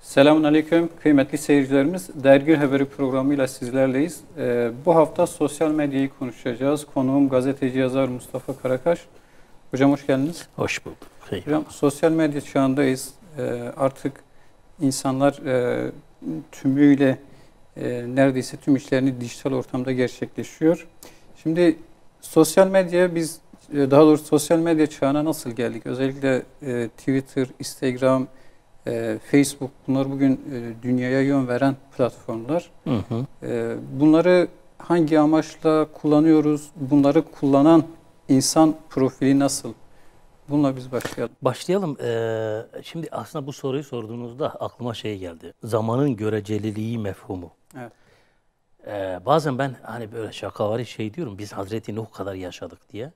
Selamünaleyküm kıymetli seyircilerimiz. Dergi Haberi programıyla sizlerleyiz. Bu hafta sosyal medyayı konuşacağız. Konuğum gazeteci yazar Mustafa Karakaş. Hocam hoş geldiniz. Hoş bulduk. Hocam sosyal medya çağındayız. Artık insanlar tümüyle neredeyse tüm işlerini dijital ortamda gerçekleşiyor. Şimdi sosyal medya daha doğrusu sosyal medya çağına nasıl geldik? Özellikle Twitter, Instagram, Facebook bunlar bugün dünyaya yön veren platformlar. Bunları hangi amaçla kullanıyoruz? Bunları kullanan insan profili nasıl? Bununla biz başlayalım. Başlayalım. Şimdi aslında bu soruyu sorduğunuzda aklıma şey geldi. Zamanın göreceliliği mefhumu. Evet. Bazen ben hani böyle şakavari şey diyorum. Biz Hazreti Nuh kadar yaşadık diye.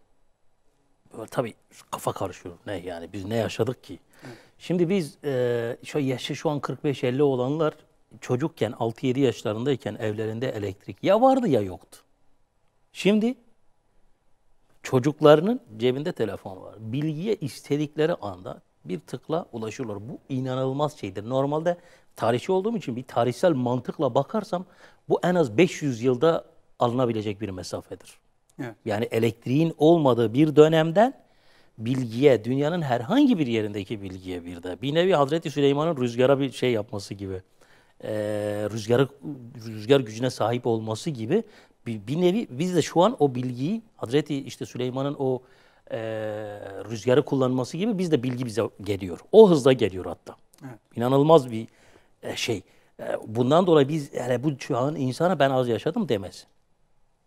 Böyle tabii kafa karışıyor. Ne yani biz ne yaşadık ki? Evet. Şimdi biz yaşı şu an 45-50 olanlar çocukken 6-7 yaşlarındayken evlerinde elektrik ya vardı ya yoktu. Şimdi çocuklarının cebinde telefon var. Bilgiye istedikleri anda bir tıkla ulaşıyorlar. Bu inanılmaz şeydir. Normalde tarihçi olduğum için bir tarihsel mantıkla bakarsam bu en az 500 yılda alınabilecek bir mesafedir. Evet. Yani elektriğin olmadığı bir dönemden bilgiye, dünyanın herhangi bir yerindeki bilgiye bir nevi Hazreti Süleyman'ın rüzgara bir şey yapması gibi, rüzgar gücüne sahip olması gibi bir nevi biz de şu an o bilgiyi Hazreti Süleyman'ın o rüzgarı kullanması gibi biz de bilgi bize geliyor. O hızla geliyor hatta. Evet. İnanılmaz bir şey. Bundan dolayı biz yani bu çağın insanı ben az yaşadım demez.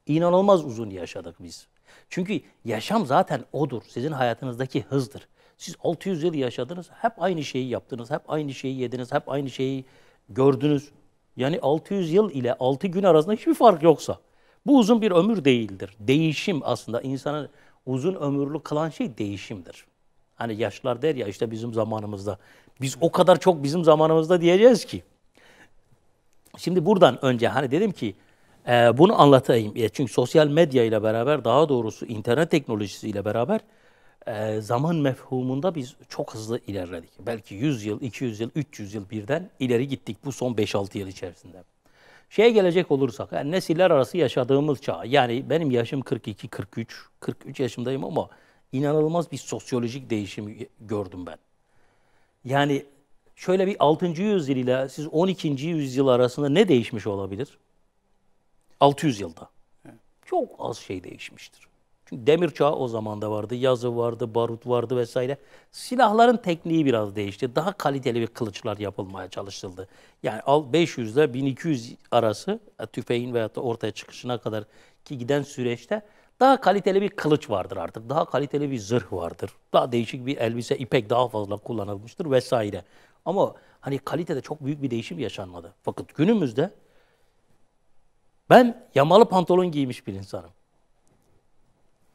İnanılmaz uzun yaşadık biz. Çünkü yaşam zaten odur. Sizin hayatınızdaki hızdır. Siz 600 yıl yaşadınız, hep aynı şeyi yaptınız, hep aynı şeyi yediniz, hep aynı şeyi gördünüz. Yani 600 yıl ile 6 gün arasında hiçbir fark yoksa bu uzun bir ömür değildir. Değişim aslında insanı uzun ömürlü kılan şey değişimdir. Hani yaşlılar der ya işte bizim zamanımızda. Biz o kadar çok bizim zamanımızda diyeceğiz ki. Şimdi buradan önce hani dedim ki bunu anlatayım. Çünkü sosyal medya ile beraber daha doğrusu internet teknolojisiyle beraber zaman mefhumunda biz çok hızlı ilerledik. Belki 100 yıl, 200 yıl, 300 yıl birden ileri gittik bu son 5-6 yıl içerisinde. Şeye gelecek olursak, yani nesiller arası yaşadığımız çağ, yani benim yaşım 42, 43 yaşındayım ama inanılmaz bir sosyolojik değişim gördüm ben. Yani şöyle bir 6. yüzyıl ile siz 12. yüzyıl arasında ne değişmiş olabilir? 600 yılda. Çok az şey değişmiştir. Çünkü demir çağı o zaman da vardı, yazı vardı, barut vardı vesaire. Silahların tekniği biraz değişti. Daha kaliteli bir kılıçlar yapılmaya çalışıldı. Yani 500 ile 1200 arası tüfeğin veyahut da ortaya çıkışına kadar ki giden süreçte daha kaliteli bir kılıç vardır artık. Daha kaliteli bir zırh vardır. Daha değişik bir elbise, ipek daha fazla kullanılmıştır vesaire. Ama hani kalitede çok büyük bir değişim yaşanmadı. Fakat günümüzde ben yamalı pantolon giymiş bir insanım.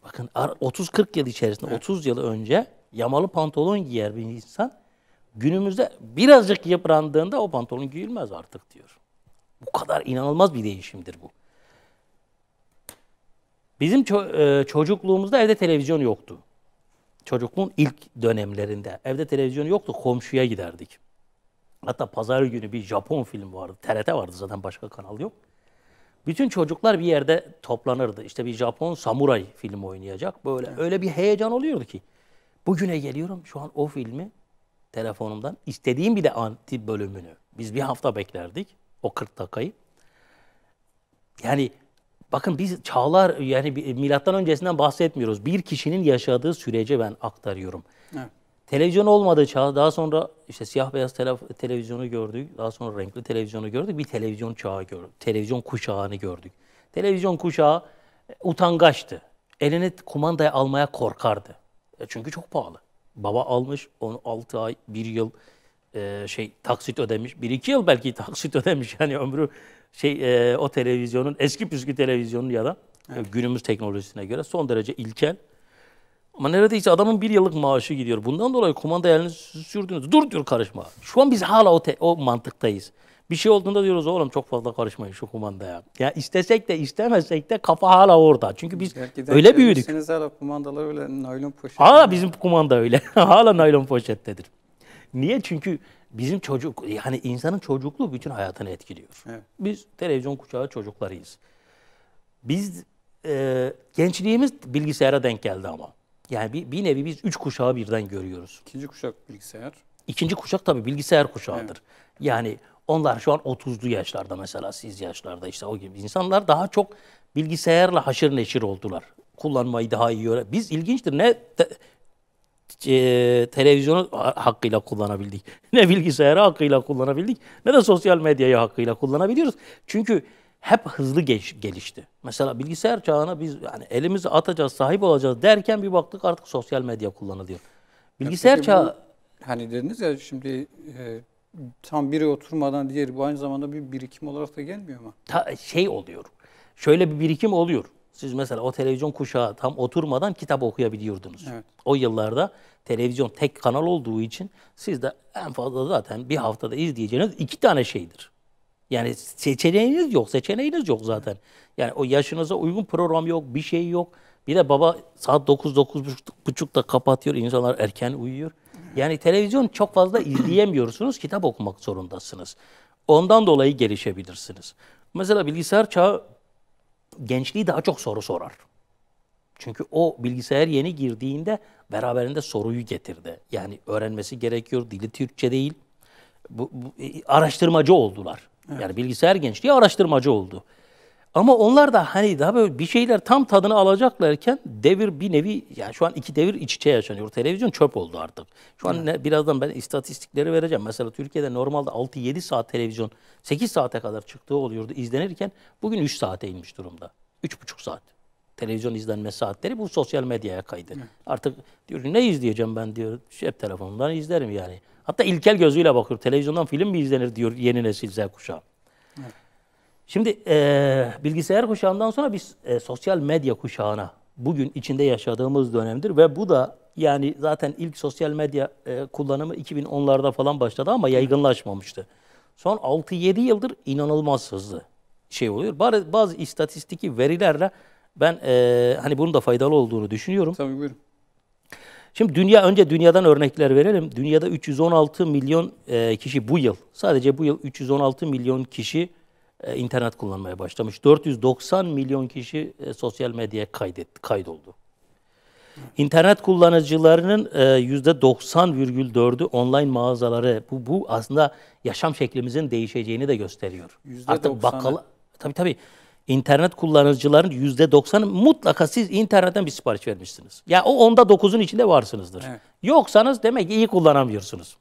Bakın 30-40 yıl içerisinde, evet. 30 yıl önce yamalı pantolon giyer bir insan günümüzde birazcık yıprandığında o pantolon giyilmez artık diyor. Bu kadar inanılmaz bir değişimdir bu. Bizim çocukluğumuzda evde televizyon yoktu. Çocukluğun ilk dönemlerinde evde televizyon yoktu, komşuya giderdik. Hatta pazar günü bir Japon film vardı, TRT vardı zaten başka kanal yok. Bütün çocuklar bir yerde toplanırdı. İşte bir Japon samuray filmi oynayacak. Böyle öyle bir heyecan oluyordu ki. Bugüne geliyorum şu an o filmi telefonumdan istediğim bir de anti bölümünü. Biz bir hafta beklerdik o 40 dakikayı. Yani bakın biz çağlar yani milattan öncesinden bahsetmiyoruz. Bir kişinin yaşadığı süreci ben aktarıyorum. Evet. Televizyon olmadığı çağ, daha sonra işte siyah beyaz televizyonu gördük, daha sonra renkli televizyonu gördük, bir televizyon çağı gördük, televizyon kuşağını gördük. Televizyon kuşağı utangaçtı, eline kumandayı almaya korkardı. Çünkü çok pahalı. Baba almış, onu 6 ay, 1 yıl taksit ödemiş, 1-2 yıl belki taksit ödemiş yani ömrü o televizyonun, eski püskü televizyonun ya da evet. Günümüz teknolojisine göre son derece ilkel. Ama neredeyse adamın 1 yıllık maaşı gidiyor. Bundan dolayı kumanda elini sürdüğünüz, dur diyor karışma. Şu an biz hala o mantıktayız. Bir şey olduğunda diyoruz oğlum çok fazla karışmayın şu kumandaya. Ya istesek de istemesek de kafa hala orada. Çünkü biz öyle büyüdük. Hala kumandalar öyle naylon poşet. Hala bizim kumanda öyle. Hala naylon poşettedir. Niye? Çünkü bizim çocuk, yani insanın çocukluğu bütün hayatını etkiliyor. Evet. Biz televizyon kuşağı çocuklarıyız. Biz gençliğimiz bilgisayara denk geldi ama. Yani bir nevi biz 3 kuşağı birden görüyoruz. İkinci kuşak bilgisayar. İkinci kuşak tabii bilgisayar kuşağıdır. Evet. Yani onlar şu an 30'lu yaşlarda, mesela siz yaşlarda, işte o gibi insanlar daha çok bilgisayarla haşır neşir oldular. Kullanmayı daha iyi öğren. Biz ilginçtir, ne televizyonu hakkıyla kullanabildik, ne bilgisayarı hakkıyla kullanabildik, ne de sosyal medyayı hakkıyla kullanabiliyoruz. Çünkü hep hızlı gelişti. Mesela bilgisayar çağına biz yani elimizi atacağız, sahip olacağız derken bir baktık artık sosyal medya kullanılıyor. Bilgisayar çağı... Hani dediniz ya şimdi tam biri oturmadan diğeri, bu aynı zamanda bir birikim olarak da gelmiyor mu? Şey oluyor. Şöyle bir birikim oluyor. Siz mesela o televizyon kuşağı tam oturmadan kitap okuyabiliyordunuz. Evet. O yıllarda televizyon tek kanal olduğu için siz de en fazla zaten bir haftada izleyeceğiniz 2 tane şeydir. Yani seçeneğiniz yok zaten. Yani o yaşınıza uygun program yok, bir şey yok. Bir de baba saat 9-9.30'da kapatıyor, insanlar erken uyuyor. Yani televizyon çok fazla izleyemiyorsunuz, kitap okumak zorundasınız. Ondan dolayı gelişebilirsiniz. Mesela bilgisayar çağı gençliği daha çok soru sorar. Çünkü o bilgisayar yeni girdiğinde beraberinde soruyu getirdi. Yani öğrenmesi gerekiyor, dili Türkçe değil. Araştırmacı oldular. Evet. Yani bilgisayar gençliği araştırmacı oldu. Ama onlar da hani daha böyle bir şeyler tam tadını alacaklarken devir bir nevi, yani şu an 2 devir iç içe yaşanıyor. Televizyon çöp oldu artık. Şu an birazdan ben istatistikleri vereceğim. Mesela Türkiye'de normalde 6-7 saat televizyon 8 saate kadar çıktığı oluyordu izlenirken bugün 3 saate inmiş durumda. 3,5 saat. Televizyon izlenme saatleri bu sosyal medyaya kaydı. Evet. Artık diyor ki ne izleyeceğim ben diyor. Cep telefonundan izlerim yani. Hatta ilkel gözüyle bakıyor. Televizyondan film mi izlenir diyor yeni nesil Z kuşağı. Evet. Şimdi bilgisayar kuşağından sonra biz sosyal medya kuşağına bugün içinde yaşadığımız dönemdir ve bu da yani zaten ilk sosyal medya kullanımı 2010'larda falan başladı ama yaygınlaşmamıştı. Son 6-7 yıldır inanılmaz hızlı şey oluyor. Bazı istatistiki verilerle ben hani bunun da faydalı olduğunu düşünüyorum. Tabii, buyurun. Şimdi önce dünyadan örnekler verelim. Dünyada 316 milyon kişi bu yıl, sadece bu yıl 316 milyon kişi internet kullanmaya başlamış. 490 milyon kişi sosyal medyaya kaydoldu. İnternet kullanıcılarının %90,4'ü online mağazaları. Bu aslında yaşam şeklimizin değişeceğini de gösteriyor. Artık bakkal, tabii. İnternet kullanıcıların %90'ı mutlaka siz internetten bir sipariş vermişsiniz. Ya o onda 9'un içinde varsınızdır. Evet. Yoksanız demek ki iyi kullanamıyorsunuz.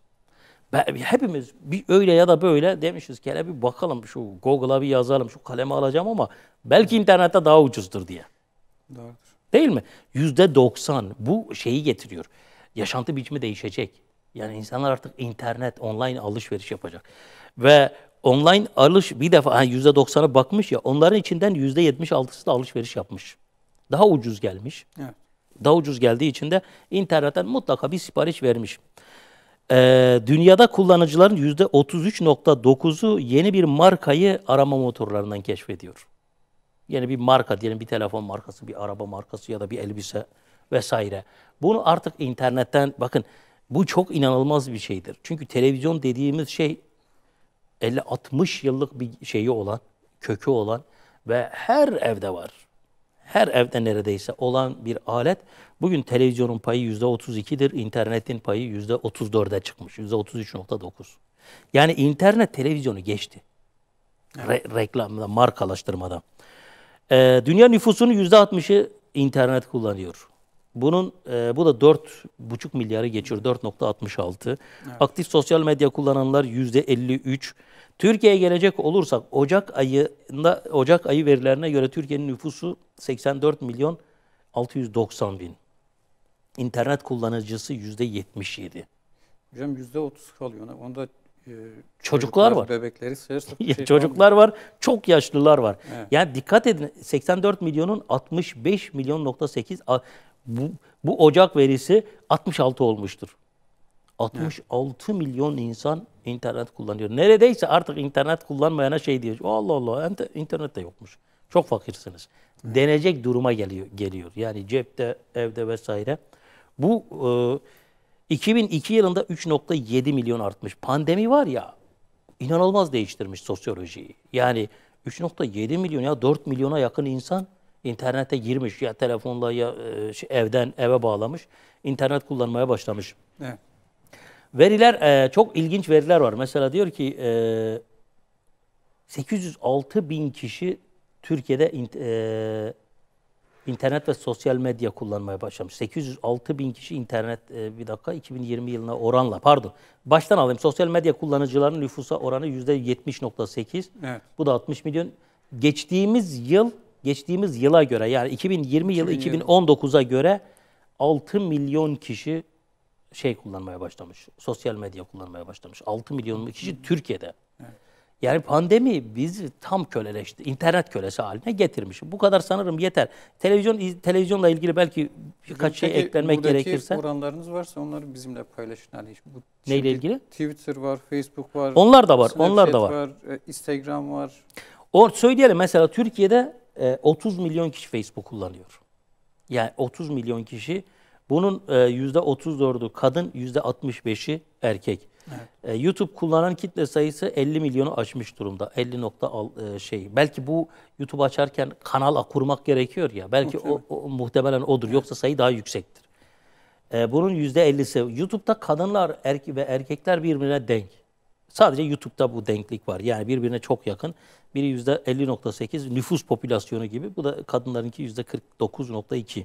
Hepimiz bir öyle ya da böyle demişiz ki hele bir bakalım, şu Google'a bir yazalım, şu kalemi alacağım ama belki internette daha ucuzdur diye. Doğrudur. Değil mi? %90 bu şeyi getiriyor. Yaşantı biçimi değişecek. Yani insanlar artık internet, online alışveriş yapacak. Ve online bir defa %90'a bakmış ya, onların içinden %76'sı da alışveriş yapmış. Daha ucuz gelmiş. Evet. Daha ucuz geldiği için de internetten mutlaka bir sipariş vermiş. Dünyada kullanıcıların %33,9'u yeni bir markayı arama motorlarından keşfediyor. Yeni bir marka, diyelim bir telefon markası, bir araba markası ya da bir elbise vesaire. Bunu artık internetten, bakın bu çok inanılmaz bir şeydir. Çünkü televizyon dediğimiz şey 50-60 yıllık bir şeyi olan, kökü olan ve her evde var. Her evde neredeyse olan bir alet. Bugün televizyonun payı %32'dir, internetin payı %34'e çıkmış, %33,9. Yani internet televizyonu geçti. Evet. Reklamda, markalaştırmada. Dünya nüfusunun %60'ı internet kullanıyor. Bu da 4,5 milyarı geçiyor, 4,66. Evet. Aktif sosyal medya kullananlar %53. Türkiye'ye gelecek olursak Ocak ayı verilerine göre Türkiye'nin nüfusu 84 milyon 690 bin. İnternet kullanıcısı %77. Hocam %30 kalıyor. Onda çocuklar var. Bebekleri sayarsak çocuklar var, çok yaşlılar var. Evet. Yani dikkat edin, 84 milyonun 65 milyon,8 bu Ocak verisi 66 olmuştur. 66 milyon insan internet kullanıyor. Neredeyse artık internet kullanmayana şey diyor. Allah Allah, internet de yokmuş. Çok fakirsiniz. Evet. Denecek duruma geliyor. Yani cepte, evde vesaire. Bu 2002 yılında 3,7 milyon artmış. Pandemi var ya, inanılmaz değiştirmiş sosyolojiyi. Yani 3,7 milyon, ya 4 milyona yakın insan internete girmiş. Ya telefonla ya evden eve bağlamış. İnternet kullanmaya başlamış. Evet. Veriler, çok ilginç veriler var. Mesela diyor ki 806 bin kişi Türkiye'de internet ve sosyal medya kullanmaya başlamış. 806 bin kişi internet, bir dakika, 2020 yılına oranla, pardon. Baştan alayım. Sosyal medya kullanıcılarının nüfusa oranı %70,8. Evet. Bu da 60 milyon. Geçtiğimiz yıla göre, yani 2020 yılı 2019'a göre 6 milyon kişi kullanmaya başlamış. Sosyal medya kullanmaya başlamış. 6 milyon kişi Türkiye'de. Evet. Yani pandemi bizi tam köleleşti. İnternet kölesi haline getirmiş. Bu kadar sanırım yeter. Televizyonla ilgili belki birkaç şey eklenmek gerekirse. Oranlarınız varsa onları bizimle paylaşın. Yani bu neyle ilgili? Twitter var, Facebook var. Onlar da var. Snapchat onlar da var. Instagram var. Söyleyelim, mesela Türkiye'de 30 milyon kişi Facebook kullanıyor. Yani 30 milyon kişi. Bunun %34'ü kadın, %65'i erkek. Evet. YouTube kullanan kitle sayısı 50 milyonu aşmış durumda. 50 Belki bu YouTube açarken kanal kurmak gerekiyor ya. Belki muhtemelen odur. Evet. Yoksa sayı daha yüksektir. Bunun %50'si. YouTube'da kadınlar ve erkekler birbirine denk. Sadece YouTube'da bu denklik var. Yani birbirine çok yakın. Biri %50,8 nüfus popülasyonu gibi. Bu da kadınlarınki %49,2.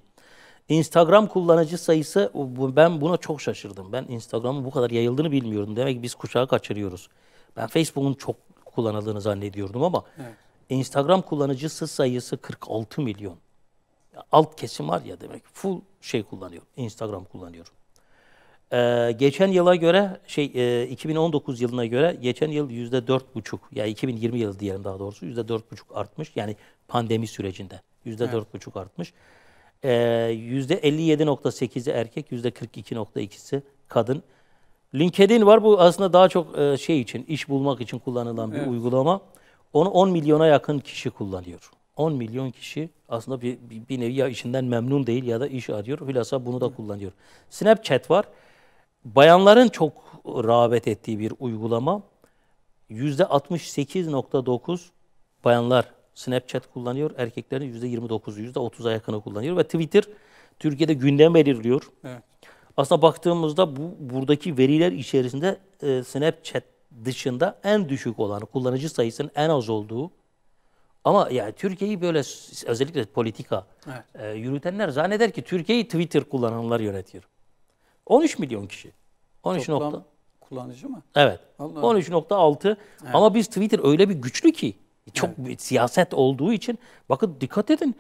Instagram kullanıcı sayısı, ben buna çok şaşırdım. Ben Instagram'ın bu kadar yayıldığını bilmiyordum. Demek ki biz kuşağı kaçırıyoruz. Ben Facebook'un çok kullanıldığını zannediyordum ama evet. Instagram kullanıcısı sayısı 46 milyon. Alt kesim var ya, demek full kullanıyor. Instagram kullanıyor. Geçen yıla göre 2019 yılına göre geçen yıl %4,5, yani 2020 yılı diyelim daha doğrusu, %4,5 artmış. Yani pandemi sürecinde %4,5 evet. artmış. %57,8'i erkek, %42,2'si kadın. LinkedIn var. Bu aslında daha çok için, iş bulmak için kullanılan bir uygulama. Onu 10 milyona yakın kişi kullanıyor. 10 milyon kişi aslında bir nevi ya işinden memnun değil ya da iş arıyor. Hülasa bunu da kullanıyor. Snapchat var. Bayanların çok rağbet ettiği bir uygulama. %68,9 bayanlar Snapchat kullanıyor. Erkeklerin %29'u, %30'a yakını kullanıyor. Ve Twitter Türkiye'de gündem belirliyor. Evet. Aslında baktığımızda buradaki veriler içerisinde Snapchat dışında en düşük olan, kullanıcı sayısının en az olduğu, ama yani Türkiye'yi böyle özellikle politika yürütenler zanneder ki Türkiye'yi Twitter kullananlar yönetiyor. 13 milyon kişi. 13 Toplam kullanıcı mı? Evet. 13,6. Evet. Ama biz Twitter öyle bir güçlü ki, çok siyaset olduğu için, bakın dikkat edin,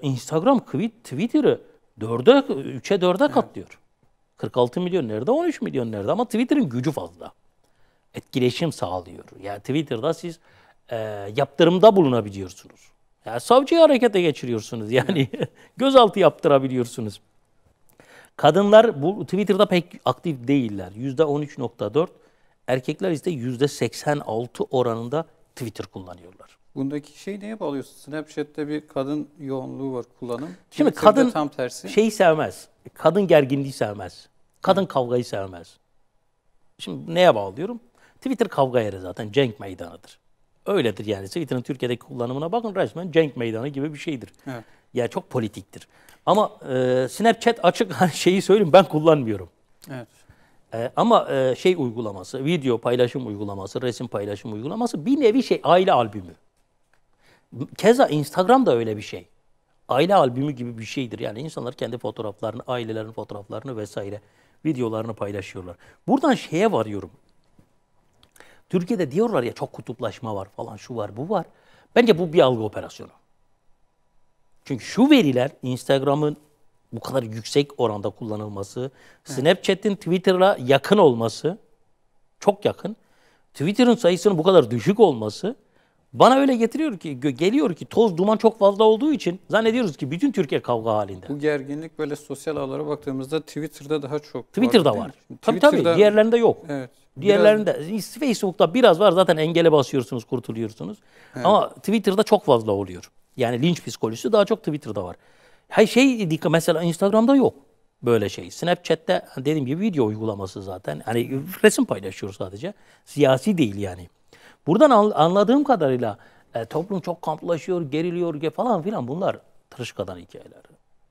Instagram Twitter'ı 3'e 4'e katlıyor. 46 milyon nerede, 13 milyon nerede, ama Twitter'ın gücü fazla. Etkileşim sağlıyor. Yani Twitter'da siz yaptırımda bulunabiliyorsunuz. Yani savcıyı harekete geçiriyorsunuz. Yani gözaltı yaptırabiliyorsunuz. Kadınlar bu Twitter'da pek aktif değiller. %13,4. Erkekler ise %86 oranında Twitter kullanıyorlar. Bundaki neye bağlıyorsun? Snapchat'te bir kadın yoğunluğu var, kullanım. Şimdi kadın tam tersi. Sevmez. Kadın gerginliği sevmez. Kadın kavgayı sevmez. Şimdi neye bağlıyorum? Twitter kavga yeri zaten. Cenk meydanıdır. Öyledir yani. Twitter'ın Türkiye'deki kullanımına bakın, resmen cenk meydanı gibi bir şeydir. Evet. Yani çok politiktir. Ama Snapchat açık söyleyeyim, ben kullanmıyorum. Evet. Ama uygulaması, video paylaşım uygulaması, resim paylaşım uygulaması bir nevi aile albümü. Keza Instagram da öyle bir şey. Aile albümü gibi bir şeydir. Yani insanlar kendi fotoğraflarını, ailelerin fotoğraflarını vesaire, videolarını paylaşıyorlar. Buradan varıyorum. Türkiye'de diyorlar ya, çok kutuplaşma var falan, şu var, bu var. Bence bu bir algı operasyonu. Çünkü şu veriler, Instagram'ın bu kadar yüksek oranda kullanılması, Snapchat'in Twitter'la yakın olması, çok yakın. Twitter'ın sayısının bu kadar düşük olması bana öyle geliyor ki toz duman çok fazla olduğu için zannediyoruz ki bütün Türkiye kavga halinde. Bu gerginlik böyle sosyal ağlara baktığımızda Twitter'da daha çok Twitter'da var. Tabii. Diğerlerinde yok. Evet. Diğerlerinde, Facebook'ta biraz var, zaten engele basıyorsunuz, kurtuluyorsunuz. Evet. Ama Twitter'da çok fazla oluyor. Yani linç psikolojisi daha çok Twitter'da var. Mesela Instagram'da yok. böyle şey. Snapchat'te dediğim gibi video uygulaması zaten. Hani resim paylaşıyor sadece. Siyasi değil yani. Buradan anladığım kadarıyla toplum çok kamplaşıyor, geriliyor falan filan. Bunlar tırışkadan hikayeler.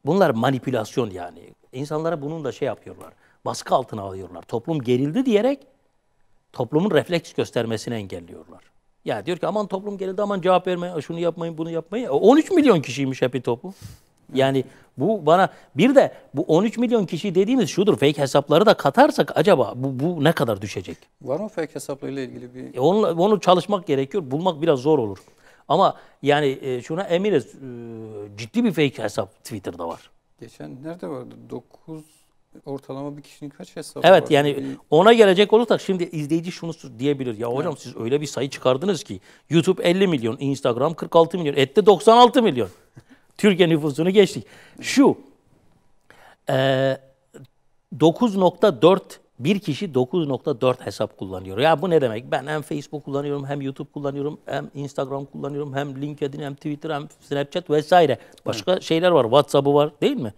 Bunlar manipülasyon yani. İnsanlara bunun da şey yapıyorlar. Baskı altına alıyorlar. Toplum gerildi diyerek toplumun refleks göstermesini engelliyorlar. Ya diyor ki aman toplum gerildi, aman cevap vermeyin, şunu yapmayın, bunu yapmayın. 13 milyon kişiymiş hep bir toplum. Yani bu bana bir de bu 13 milyon kişi dediğimiz şudur. Fake hesapları da katarsak acaba bu ne kadar düşecek? Var mı fake hesaplarıyla ilgili bir... Onu çalışmak gerekiyor. Bulmak biraz zor olur. Ama yani şuna eminiz ciddi bir fake hesap Twitter'da var. Geçen nerede vardı? 9 ortalama bir kişinin kaç hesabı Evet vardı? yani ona gelecek olursak şimdi izleyici şunu diyebilir. Ya hocam siz öyle bir sayı çıkardınız ki YouTube 50 milyon, Instagram 46 milyon, etti 96 milyon. Türkiye nüfusunu geçtik. Şu 9.4 bir kişi 9.4 hesap kullanıyor. Ya bu ne demek? Ben hem Facebook kullanıyorum, hem YouTube kullanıyorum, hem Instagram kullanıyorum, hem LinkedIn, hem Twitter, hem Snapchat vesaire. Başka şeyler var. WhatsApp'ı var değil mi?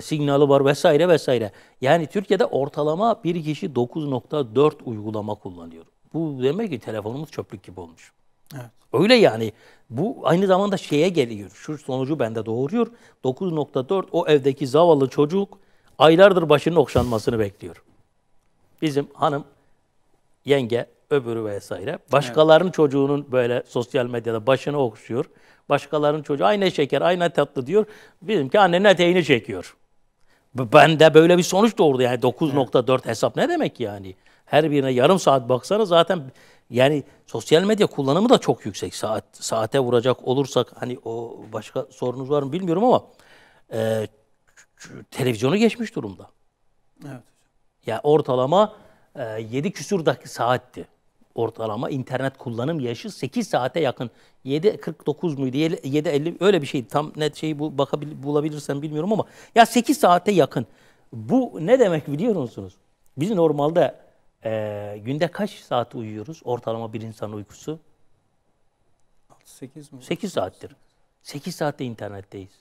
Signal'ı var vesaire vesaire. Yani Türkiye'de ortalama bir kişi 9.4 uygulama kullanıyor. Bu demek ki telefonumuz çöplük gibi olmuş. Evet. Öyle yani. Bu aynı zamanda şeye geliyor. Şu sonucu bende doğuruyor. 9.4 o evdeki zavallı çocuk aylardır başının okşanmasını bekliyor. Bizim hanım, yenge, öbürü vesaire. Başkalarının çocuğunun böyle sosyal medyada başını okşuyor. Başkalarının çocuğu ay ne şeker, ay ne tatlı diyor. Bizimki annenin eteğini çekiyor. Bende böyle bir sonuç doğurdu. Yani 9.4 hesap ne demek yani? Her birine yarım saat baksana zaten yani sosyal medya kullanımı da çok yüksek. Saate vuracak olursak hani o başka sorunuz var mı bilmiyorum ama televizyonu geçmiş durumda. Evet. Ya ortalama 7 küsur dakika saatti. Ortalama internet kullanım yaşı 8 saate yakın. 7.49 muydu? 7.50 öyle bir şey. Tam net şeyi bulabilirsem bilmiyorum ama ya 8 saate yakın. Bu ne demek biliyor musunuz? Biz normalde günde kaç saat uyuyoruz? Ortalama bir insanın uykusu 8 mi? 8 saattir. 8 saatte internetteyiz.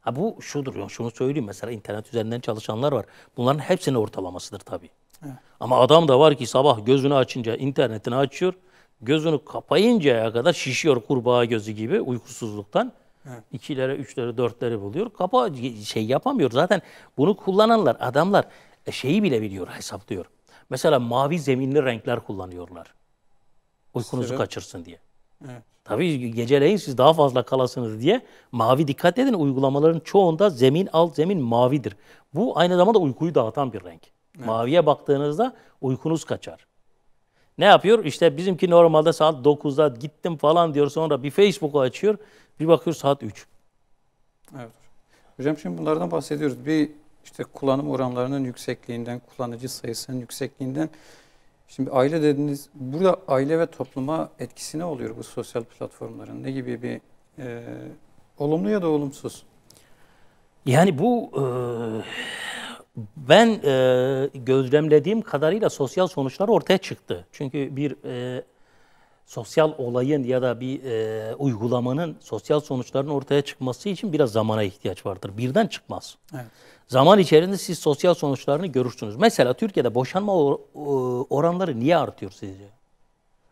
Ha bu şudur, şunu söyleyeyim mesela internet üzerinden çalışanlar var. Bunların hepsinin ortalamasıdır tabii. Evet. Ama adam da var ki sabah gözünü açınca internetini açıyor. Gözünü kapayıncaya kadar şişiyor kurbağa gözü gibi uykusuzluktan. Evet. 2'lere, 3'leri, 4'leri buluyor. Şey yapamıyor. Zaten bunu kullananlar, adamlar şeyi bile biliyor, hesaplıyor. Mesela mavi zeminli renkler kullanıyorlar. Uykunuzu kaçırsın diye. Evet. Tabii geceleyin siz daha fazla kalasınız diye mavi dikkat edin uygulamaların çoğunda alt zemin mavidir. Bu aynı zamanda uykuyu dağıtan bir renk. Evet. Maviye baktığınızda uykunuz kaçar. Ne yapıyor? İşte bizimki normalde saat 9'da gittim falan diyor sonra bir Facebook'u açıyor. Bir bakıyor saat 3. Evet. Hocam şimdi bunlardan bahsediyoruz. Bir işte kullanım oranlarının yüksekliğinden, kullanıcı sayısının yüksekliğinden. Şimdi aile dediniz, burada aile ve topluma etkisi ne oluyor bu sosyal platformların? Ne gibi bir olumlu ya da olumsuz? Yani bu ben gözlemlediğim kadarıyla sosyal sonuçlar ortaya çıktı. Çünkü bir sosyal olayın ya da bir uygulamanın sosyal sonuçlarının ortaya çıkması için biraz zamana ihtiyaç vardır. Birden çıkmaz. Evet. Zaman içerisinde siz sosyal sonuçlarını görürsünüz. Mesela Türkiye'de boşanma oranları niye artıyor sizce?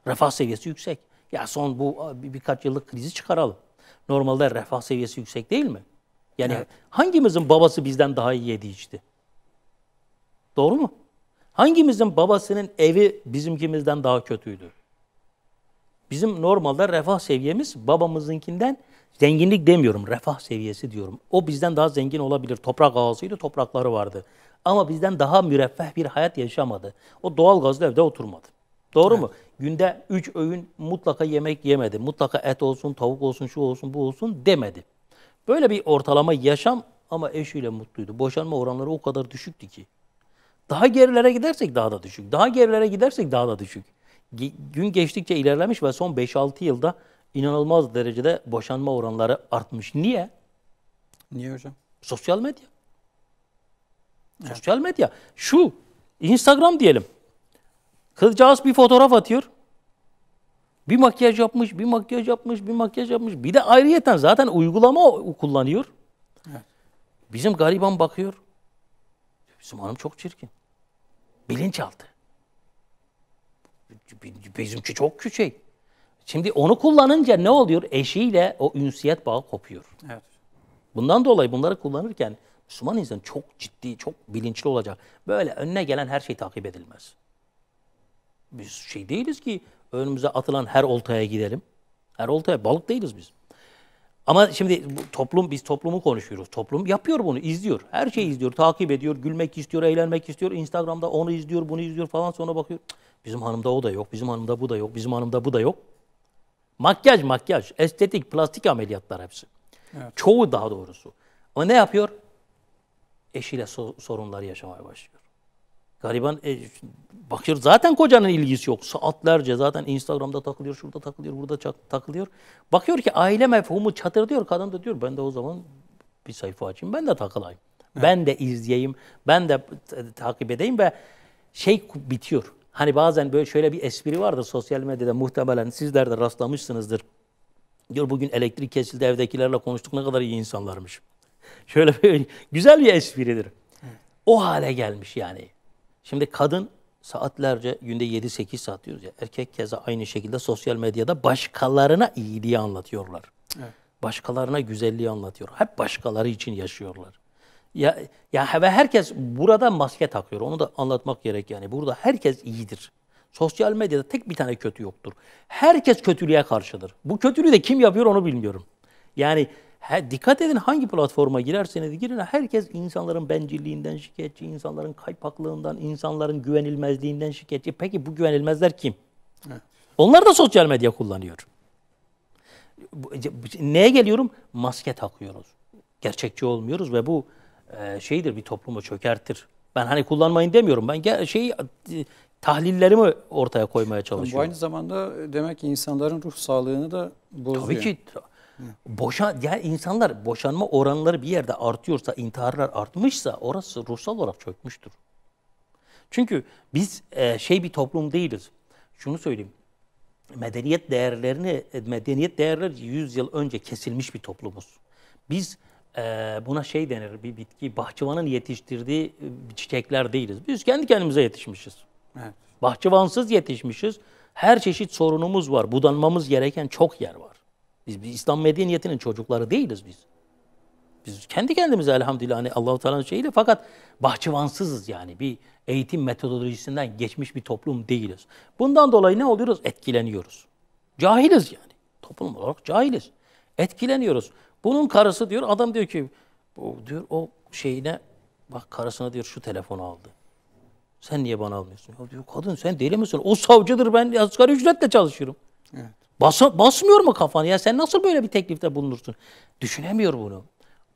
Refah seviyesi yüksek. Ya son bu birkaç yıllık krizi çıkaralım. Normalde refah seviyesi yüksek değil mi? Yani evet. Hangimizin babası bizden daha iyi yedi içti? Doğru mu? Hangimizin babasının evi bizimkimizden daha kötüydü? Bizim normalde refah seviyemiz babamızınkinden zenginlik demiyorum, refah seviyesi diyorum. O bizden daha zengin olabilir. Toprak ağasıydı, toprakları vardı. Ama bizden daha müreffeh bir hayat yaşamadı. O doğalgazlı evde oturmadı. Doğru evet. mu? Günde 3 öğün mutlaka yemek yemedi. Mutlaka et olsun, tavuk olsun, şu olsun, bu olsun demedi. Böyle bir ortalama yaşam ama eşiyle mutluydu. Boşanma oranları o kadar düşüktü ki. Daha gerilere gidersek daha da düşük. Daha gerilere gidersek daha da düşük. Gün geçtikçe ilerlemiş ve son 5-6 yılda inanılmaz derecede boşanma oranları artmış. Niye? Niye hocam? Sosyal medya. Evet. Sosyal medya. Şu, Instagram diyelim. Kızcağız bir fotoğraf atıyor. Bir makyaj yapmış, bir makyaj yapmış, bir makyaj yapmış. Bir de ayrıyeten zaten uygulama kullanıyor. Evet. Bizim gariban bakıyor. Bizim hanım çok çirkin. Bilinçaltı. Bizimki çok küçük. Şimdi onu kullanınca ne oluyor? Eşiyle o ünsiyet bağı kopuyor. Evet. Bundan dolayı bunları kullanırken Müslüman insan çok ciddi, çok bilinçli olacak. Böyle önüne gelen her şey takip edilmez. Biz şey değiliz ki önümüze atılan her oltaya gidelim. Her oltaya balık değiliz biz. Ama şimdi biz toplumu konuşuyoruz. Toplum yapıyor bunu, izliyor. Her şeyi izliyor, takip ediyor, gülmek istiyor, eğlenmek istiyor. Instagram'da onu izliyor, bunu izliyor falan, sonra bakıyor. Bizim hanımda o da yok, bizim hanımda bu da yok, bizim hanımda bu da yok. Makyaj, estetik, plastik ameliyatlar hepsi. Evet. Çoğu daha doğrusu. O ne yapıyor? Eşiyle sorunlar yaşamaya başlıyor. Gariban bakıyor, zaten kocanın ilgisi yok. Saatlerce zaten Instagram'da takılıyor, şurada takılıyor, burada takılıyor. Bakıyor ki aile mefhumu çatırdıyor. Kadın da diyor ben de o zaman bir sayfa açayım, ben de takılayım. Evet. Ben de izleyeyim, ben de takip edeyim ve şey bitiyor. Hani bazen böyle şöyle bir espri vardır sosyal medyada, muhtemelen sizler de rastlamışsınızdır. Diyor bugün elektrik kesildi, evdekilerle konuştuk, ne kadar iyi insanlarmış. Şöyle bir güzel bir espridir. O hale gelmiş yani. Şimdi kadın saatlerce, günde 7-8 saat diyoruz ya. Erkek keza aynı şekilde sosyal medyada başkalarına iyiliği anlatıyorlar. Evet. Başkalarına güzelliği anlatıyor. Hep başkaları için yaşıyorlar. Ya ve herkes burada maske takıyor. Onu da anlatmak gerek yani. Burada herkes iyidir. Sosyal medyada tek bir tane kötü yoktur. Herkes kötülüğe karşıdır. Bu kötülüğü de kim yapıyor onu bilmiyorum. Yani dikkat edin, hangi platforma girerseniz girin, herkes insanların bencilliğinden şikayetçi, insanların kaypaklığından, insanların güvenilmezliğinden şikayetçi. Peki bu güvenilmezler kim? Evet. Onlar da sosyal medya kullanıyor. Neye geliyorum? Maske takıyoruz. Gerçekçi olmuyoruz ve bu bir toplumu çökertir. Ben hani kullanmayın demiyorum. Ben tahlillerimi ortaya koymaya çalışıyorum. Bu aynı zamanda demek ki insanların ruh sağlığını da bozuyor. Tabii ki. Yani insanlar, boşanma oranları bir yerde artıyorsa, intiharlar artmışsa orası ruhsal olarak çökmüştür. Çünkü biz bir toplum değiliz. Şunu söyleyeyim. Medeniyet değerleri 100 yıl önce kesilmiş bir toplumuz. Biz buna denir, bir bitki, bahçıvanın yetiştirdiği çiçekler değiliz. Biz kendi kendimize yetişmişiz. Evet. Bahçıvansız yetişmişiz. Her çeşit sorunumuz var. Budanmamız gereken çok yer var. Biz İslam medeniyetinin çocukları değiliz biz. Biz kendi kendimize elhamdülillah hani Allah-u Teala'nın şeyiyle, fakat bahçıvansızız yani. Bir eğitim metodolojisinden geçmiş bir toplum değiliz. Bundan dolayı ne oluyoruz? Etkileniyoruz. Cahiliz yani. Toplum olarak cahiliz. Etkileniyoruz. Bunun karısı diyor, adam diyor ki o bak karısına diyor şu telefonu aldı. Sen niye bana almıyorsun? Ya diyor kadın, sen deli misin? O savcıdır, ben asgari ücretle çalışıyorum. Evet. Basmıyor mu kafanı? Ya sen nasıl böyle bir teklifte bulunursun? Düşünemiyor bunu.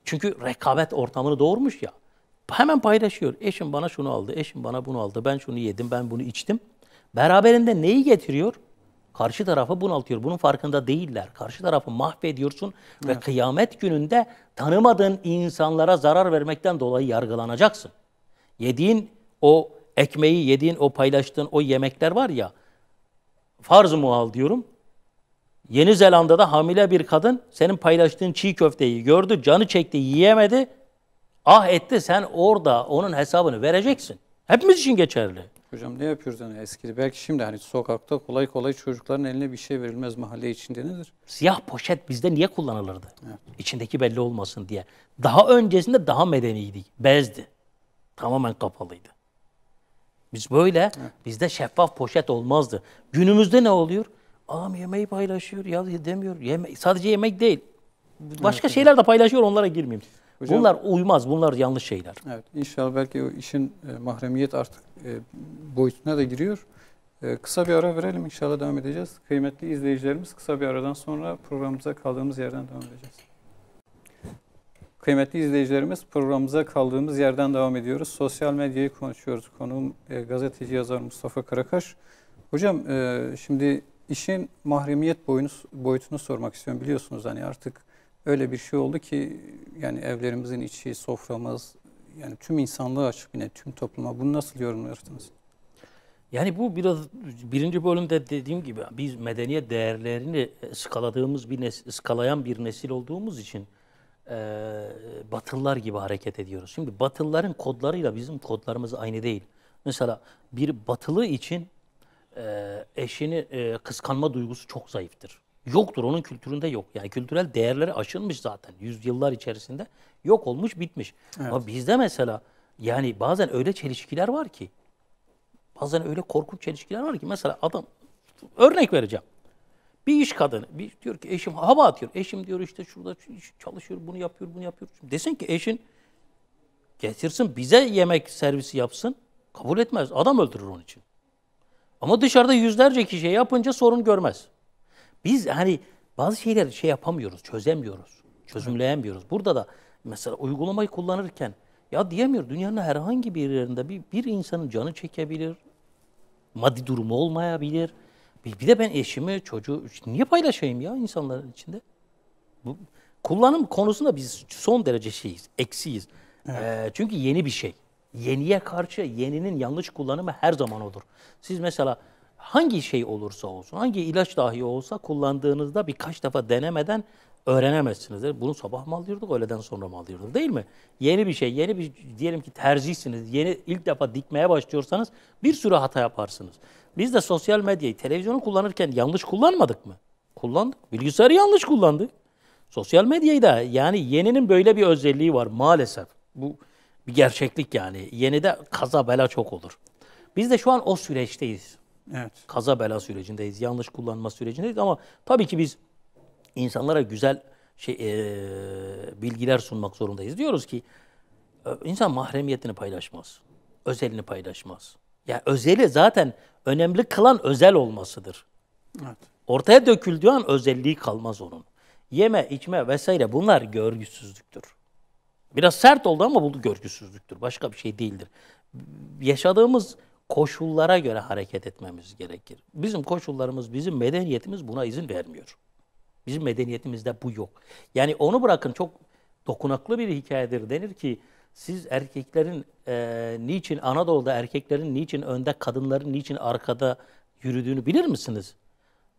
Çünkü rekabet ortamını doğurmuş ya. Hemen paylaşıyor. Eşim bana şunu aldı, eşim bana bunu aldı. Ben şunu yedim, ben bunu içtim. Beraberinde neyi getiriyor? Karşı tarafı bunaltıyor. Bunun farkında değiller. Karşı tarafı mahvediyorsun ve kıyamet gününde tanımadığın insanlara zarar vermekten dolayı yargılanacaksın. Yediğin o ekmeği, yediğin o paylaştığın o yemekler var ya, farz-ı muhal diyorum. Yeni Zelanda'da hamile bir kadın senin paylaştığın çiğ köfteyi gördü, canı çekti, yiyemedi. Ah etti, sen orada onun hesabını vereceksin. Hepimiz için geçerli. Hocam ne yapıyoruz hani eskide? Belki şimdi hani sokakta kolay kolay çocukların eline bir şey verilmez, mahalle içinde nedir? Siyah poşet bizde niye kullanılırdı? Evet. İçindeki belli olmasın diye. Daha öncesinde daha medeniydi. Bezdi. Tamamen kapalıydı. Biz böyle, bizde şeffaf poşet olmazdı. Günümüzde ne oluyor? Adam yemeği paylaşıyor, ya demiyor. Sadece yemek değil. Başka şeyler de paylaşıyor, onlara girmeyeyim. Hocam, bunlar uymaz, bunlar yanlış şeyler. Evet, inşallah belki o işin mahremiyet artık boyutuna da giriyor. Kısa bir ara verelim, inşallah devam edeceğiz. Kıymetli izleyicilerimiz, kısa bir aradan sonra programımıza kaldığımız yerden devam edeceğiz. Kıymetli izleyicilerimiz, programımıza kaldığımız yerden devam ediyoruz. Sosyal medyayı konuşuyoruz. Konuğum gazeteci yazar Mustafa Karakaş. Hocam şimdi işin mahremiyet boyutunu sormak istiyorum. Biliyorsunuz hani artık öyle bir şey oldu ki yani evlerimizin içi, soframız, yani tüm insanlığa açık, yine tüm topluma. Bunu nasıl yorumlarsınız? Yani bu biraz birinci bölümde dediğim gibi biz medeniyet değerlerini ıskalayan bir nesil olduğumuz için Batılılar gibi hareket ediyoruz. Şimdi Batılıların kodlarıyla bizim kodlarımız aynı değil. Mesela bir Batılı için eşini kıskanma duygusu çok zayıftır. Yoktur, onun kültüründe yok. Yani kültürel değerleri aşılmış zaten. Yüzyıllar içerisinde yok olmuş, bitmiş. Evet. Ama bizde mesela yani bazen öyle çelişkiler var ki, bazen öyle korkunç çelişkiler var ki, mesela adam, örnek vereceğim. Bir iş kadını, diyor ki eşim hava atıyor. Eşim diyor işte şurada çalışıyor, bunu yapıyor, bunu yapıyor. Desen ki eşin getirsin bize yemek servisi yapsın, kabul etmez. Adam öldürür onun için. Ama dışarıda yüzlerce kişi yapınca sorun görmez. Biz hani bazı şeyleri yapamıyoruz, çözemiyoruz, çözümleyemiyoruz. Burada da mesela uygulamayı kullanırken ya diyemiyor, dünyanın herhangi bir yerinde bir insanın canı çekebilir, maddi durumu olmayabilir. Bir de ben eşimi, çocuğu niye paylaşayım ya insanların içinde? Bu, kullanım konusunda biz son derece eksiyiz. Evet. Çünkü yeni bir şey. Yeniye karşı yeninin yanlış kullanımı her zaman olur. Siz mesela hangi şey olursa olsun, hangi ilaç dahi olsa kullandığınızda birkaç defa denemeden öğrenemezsiniz. Bunu sabah mı alıyorduk, öğleden sonra mı alıyorduk, değil mi? Yeni bir şey, diyelim ki tercihsiniz, ilk defa dikmeye başlıyorsanız bir sürü hata yaparsınız. Biz de sosyal medyayı, televizyonu kullanırken yanlış kullanmadık mı? Kullandık. Bilgisayarı yanlış kullandık. Sosyal medyayı da, yani yeninin böyle bir özelliği var maalesef. Bu bir gerçeklik yani. Yenide kaza bela çok olur. Biz de şu an o süreçteyiz. Evet. Kaza bela sürecindeyiz. Yanlış kullanma sürecindeyiz ama tabii ki biz insanlara güzel bilgiler sunmak zorundayız. Diyoruz ki insan mahremiyetini paylaşmaz. Özelini paylaşmaz. Yani özeli zaten önemli kılan özel olmasıdır. Evet. Ortaya döküldüğü an özelliği kalmaz onun. Yeme, içme vesaire bunlar görgüsüzlüktür. Biraz sert oldu ama bu görgüsüzlüktür. Başka bir şey değildir. Yaşadığımız koşullara göre hareket etmemiz gerekir. Bizim koşullarımız, bizim medeniyetimiz buna izin vermiyor. Bizim medeniyetimizde bu yok. Yani onu bırakın, çok dokunaklı bir hikayedir. Denir ki siz erkeklerin niçin Anadolu'da erkeklerin niçin önde, kadınların niçin arkada yürüdüğünü bilir misiniz?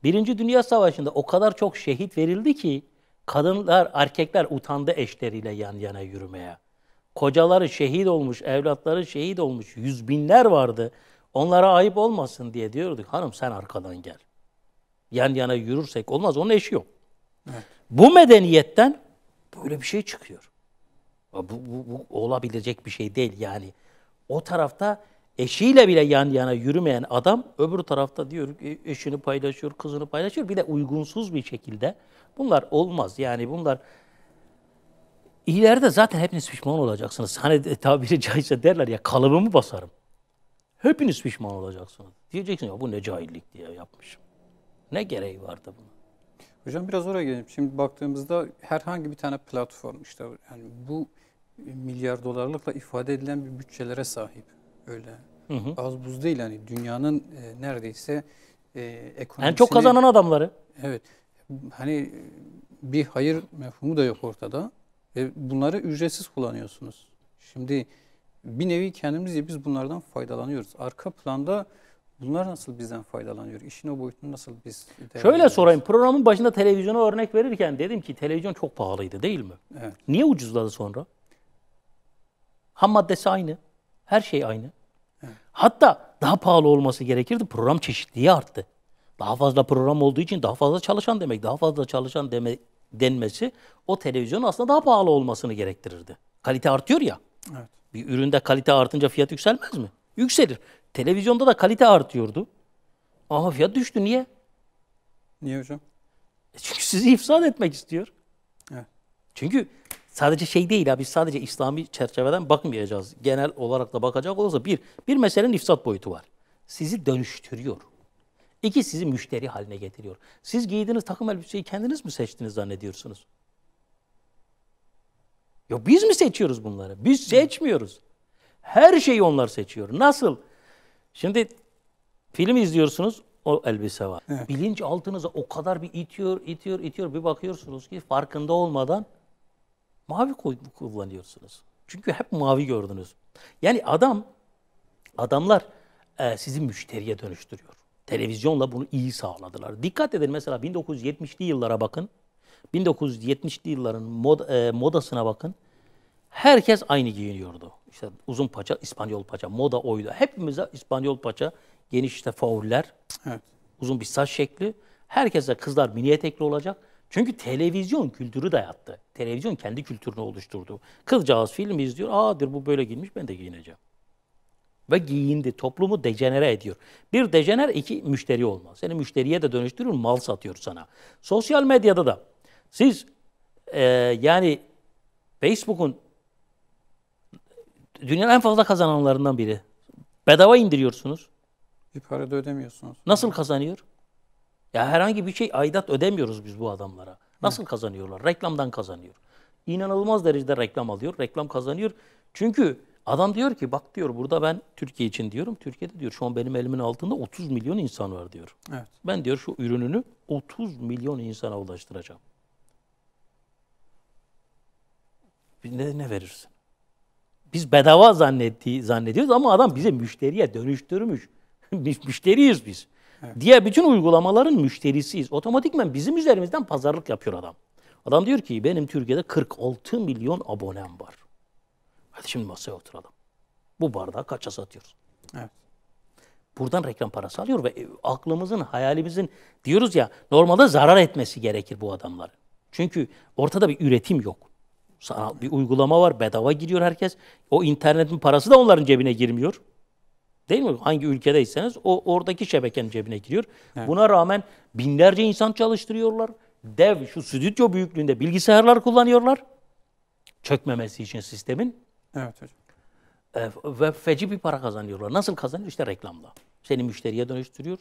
Birinci Dünya Savaşı'nda o kadar çok şehit verildi ki kadınlar, erkekler utandı eşleriyle yan yana yürümeye. Kocaları şehit olmuş, evlatları şehit olmuş, yüz binler vardı. Onlara ayıp olmasın diye diyorduk, hanım sen arkadan gel. Yan yana yürürsek olmaz, onun eşi yok. Evet. Bu medeniyetten böyle bir şey çıkıyor. Bu olabilecek bir şey değil yani. O tarafta eşiyle bile yan yana yürümeyen adam öbür tarafta diyor ki eşini paylaşıyor, kızını paylaşıyor. Bir de uygunsuz bir şekilde. Bunlar olmaz. Yani bunlar ileride zaten hepiniz pişman olacaksınız. Hani tabiri caizse derler ya, kalıbımı basarım. Hepiniz pişman olacaksınız. Diyeceksin ya bu ne cahillik diye yapmışım. Ne gereği vardı buna? Hocam biraz oraya gelelim. Şimdi baktığımızda herhangi bir tane platform işte yani bu milyar dolarlıkla ifade edilen bir bütçelere sahip. Öyle az buz değil yani dünyanın neredeyse ekonomisini... En çok kazanan adamları. Evet. Hani bir hayır mefhumu da yok ortada. Ve bunları ücretsiz kullanıyorsunuz. Şimdi bir nevi kendimizce biz bunlardan faydalanıyoruz. Arka planda bunlar nasıl bizden faydalanıyor? İşin o boyutunu nasıl biz Şöyle sorayım. Programın başında televizyona örnek verirken dedim ki televizyon çok pahalıydı değil mi? Evet. Niye ucuzladı sonra? Ham maddesi aynı. Her şey aynı. Evet. Hatta daha pahalı olması gerekirdi. Program çeşitliliği arttı. Daha fazla program olduğu için daha fazla çalışan demek. Daha fazla çalışan denmesi o televizyonun aslında daha pahalı olmasını gerektirirdi. Kalite artıyor ya. Evet. Bir üründe kalite artınca fiyat yükselmez mi? Yükselir. Televizyonda da kalite artıyordu. Ama fiyat düştü. Niye? Niye hocam? Çünkü sizi ifsad etmek istiyor. Evet. Çünkü sadece şey değil ya, biz sadece İslami çerçeveden bakmayacağız. Genel olarak da bakacak olursa bir meselenin ifsat boyutu var. Sizi dönüştürüyor. İki, sizi müşteri haline getiriyor. Siz giydiğiniz takım elbiseyi kendiniz mi seçtiniz zannediyorsunuz? Yok, biz mi seçiyoruz bunları? Biz seçmiyoruz. Her şeyi onlar seçiyor. Nasıl? Şimdi film izliyorsunuz, o elbise var. Evet. Bilinçaltınıza o kadar bir itiyor. Bir bakıyorsunuz ki farkında olmadan mavi kullanıyorsunuz. Çünkü hep mavi gördünüz. Yani adamlar sizi müşteriye dönüştürüyor. Televizyonla bunu iyi sağladılar. Dikkat edin, mesela 1970'li yıllara bakın. 1970'li yılların modasına bakın. Herkes aynı giyiniyordu. İşte uzun paça, İspanyol paça, moda oydu. Hepimize İspanyol paça, geniş işte fauller, Evet. uzun bir saç şekli. Herkese kızlar mini etekli olacak. Çünkü televizyon kültürü dayattı. Televizyon kendi kültürünü oluşturdu. Kızcağız film izliyor. Aa bu böyle giyinmiş, ben de giyineceğim. Ve giyindi. Toplumu dejenere ediyor. Bir dejener, iki müşteri olmaz. Seni müşteriye de dönüştürür, mal satıyor sana. Sosyal medyada da siz yani Facebook'un dünyanın en fazla kazananlarından biri. Bedava indiriyorsunuz. Bir para da ödemiyorsunuz. Nasıl kazanıyor? Ya herhangi bir şey aidat ödemiyoruz biz bu adamlara. Nasıl kazanıyorlar? Reklamdan kazanıyor. İnanılmaz derecede reklam alıyor. Reklam kazanıyor. Çünkü adam diyor ki bak diyor burada ben Türkiye için diyorum. Türkiye'de diyor şu an benim elimin altında 30 milyon insan var diyor. Evet. Ben diyor şu ürününü 30 milyon insana ulaştıracağım. Ne verirsin? Biz bedava zannediyoruz ama adam bizi müşteriye dönüştürmüş. Müşteriyiz biz. Evet. Diğer bütün uygulamaların müşterisiyiz. Otomatikman bizim üzerimizden pazarlık yapıyor adam. Adam diyor ki benim Türkiye'de 46 milyon abonem var. Hadi şimdi masaya oturalım. Bu bardağı kaça satıyoruz? Evet. Buradan reklam parası alıyor ve aklımızın, hayalimizin diyoruz ya normalde zarar etmesi gerekir bu adamların. Çünkü ortada bir üretim yok. Sanal bir uygulama var, bedava giriyor herkes. O internetin parası da onların cebine girmiyor. Değil mi? Hangi ülkedeyseniz oradaki şebekenin cebine giriyor. Evet. Buna rağmen binlerce insan çalıştırıyorlar. Dev şu stüdyo büyüklüğünde bilgisayarlar kullanıyorlar. Çökmemesi için sistemin. Evet hocam. Ve feci bir para kazanıyorlar. Nasıl kazanıyor? İşte reklamla. Seni müşteriye dönüştürüyor.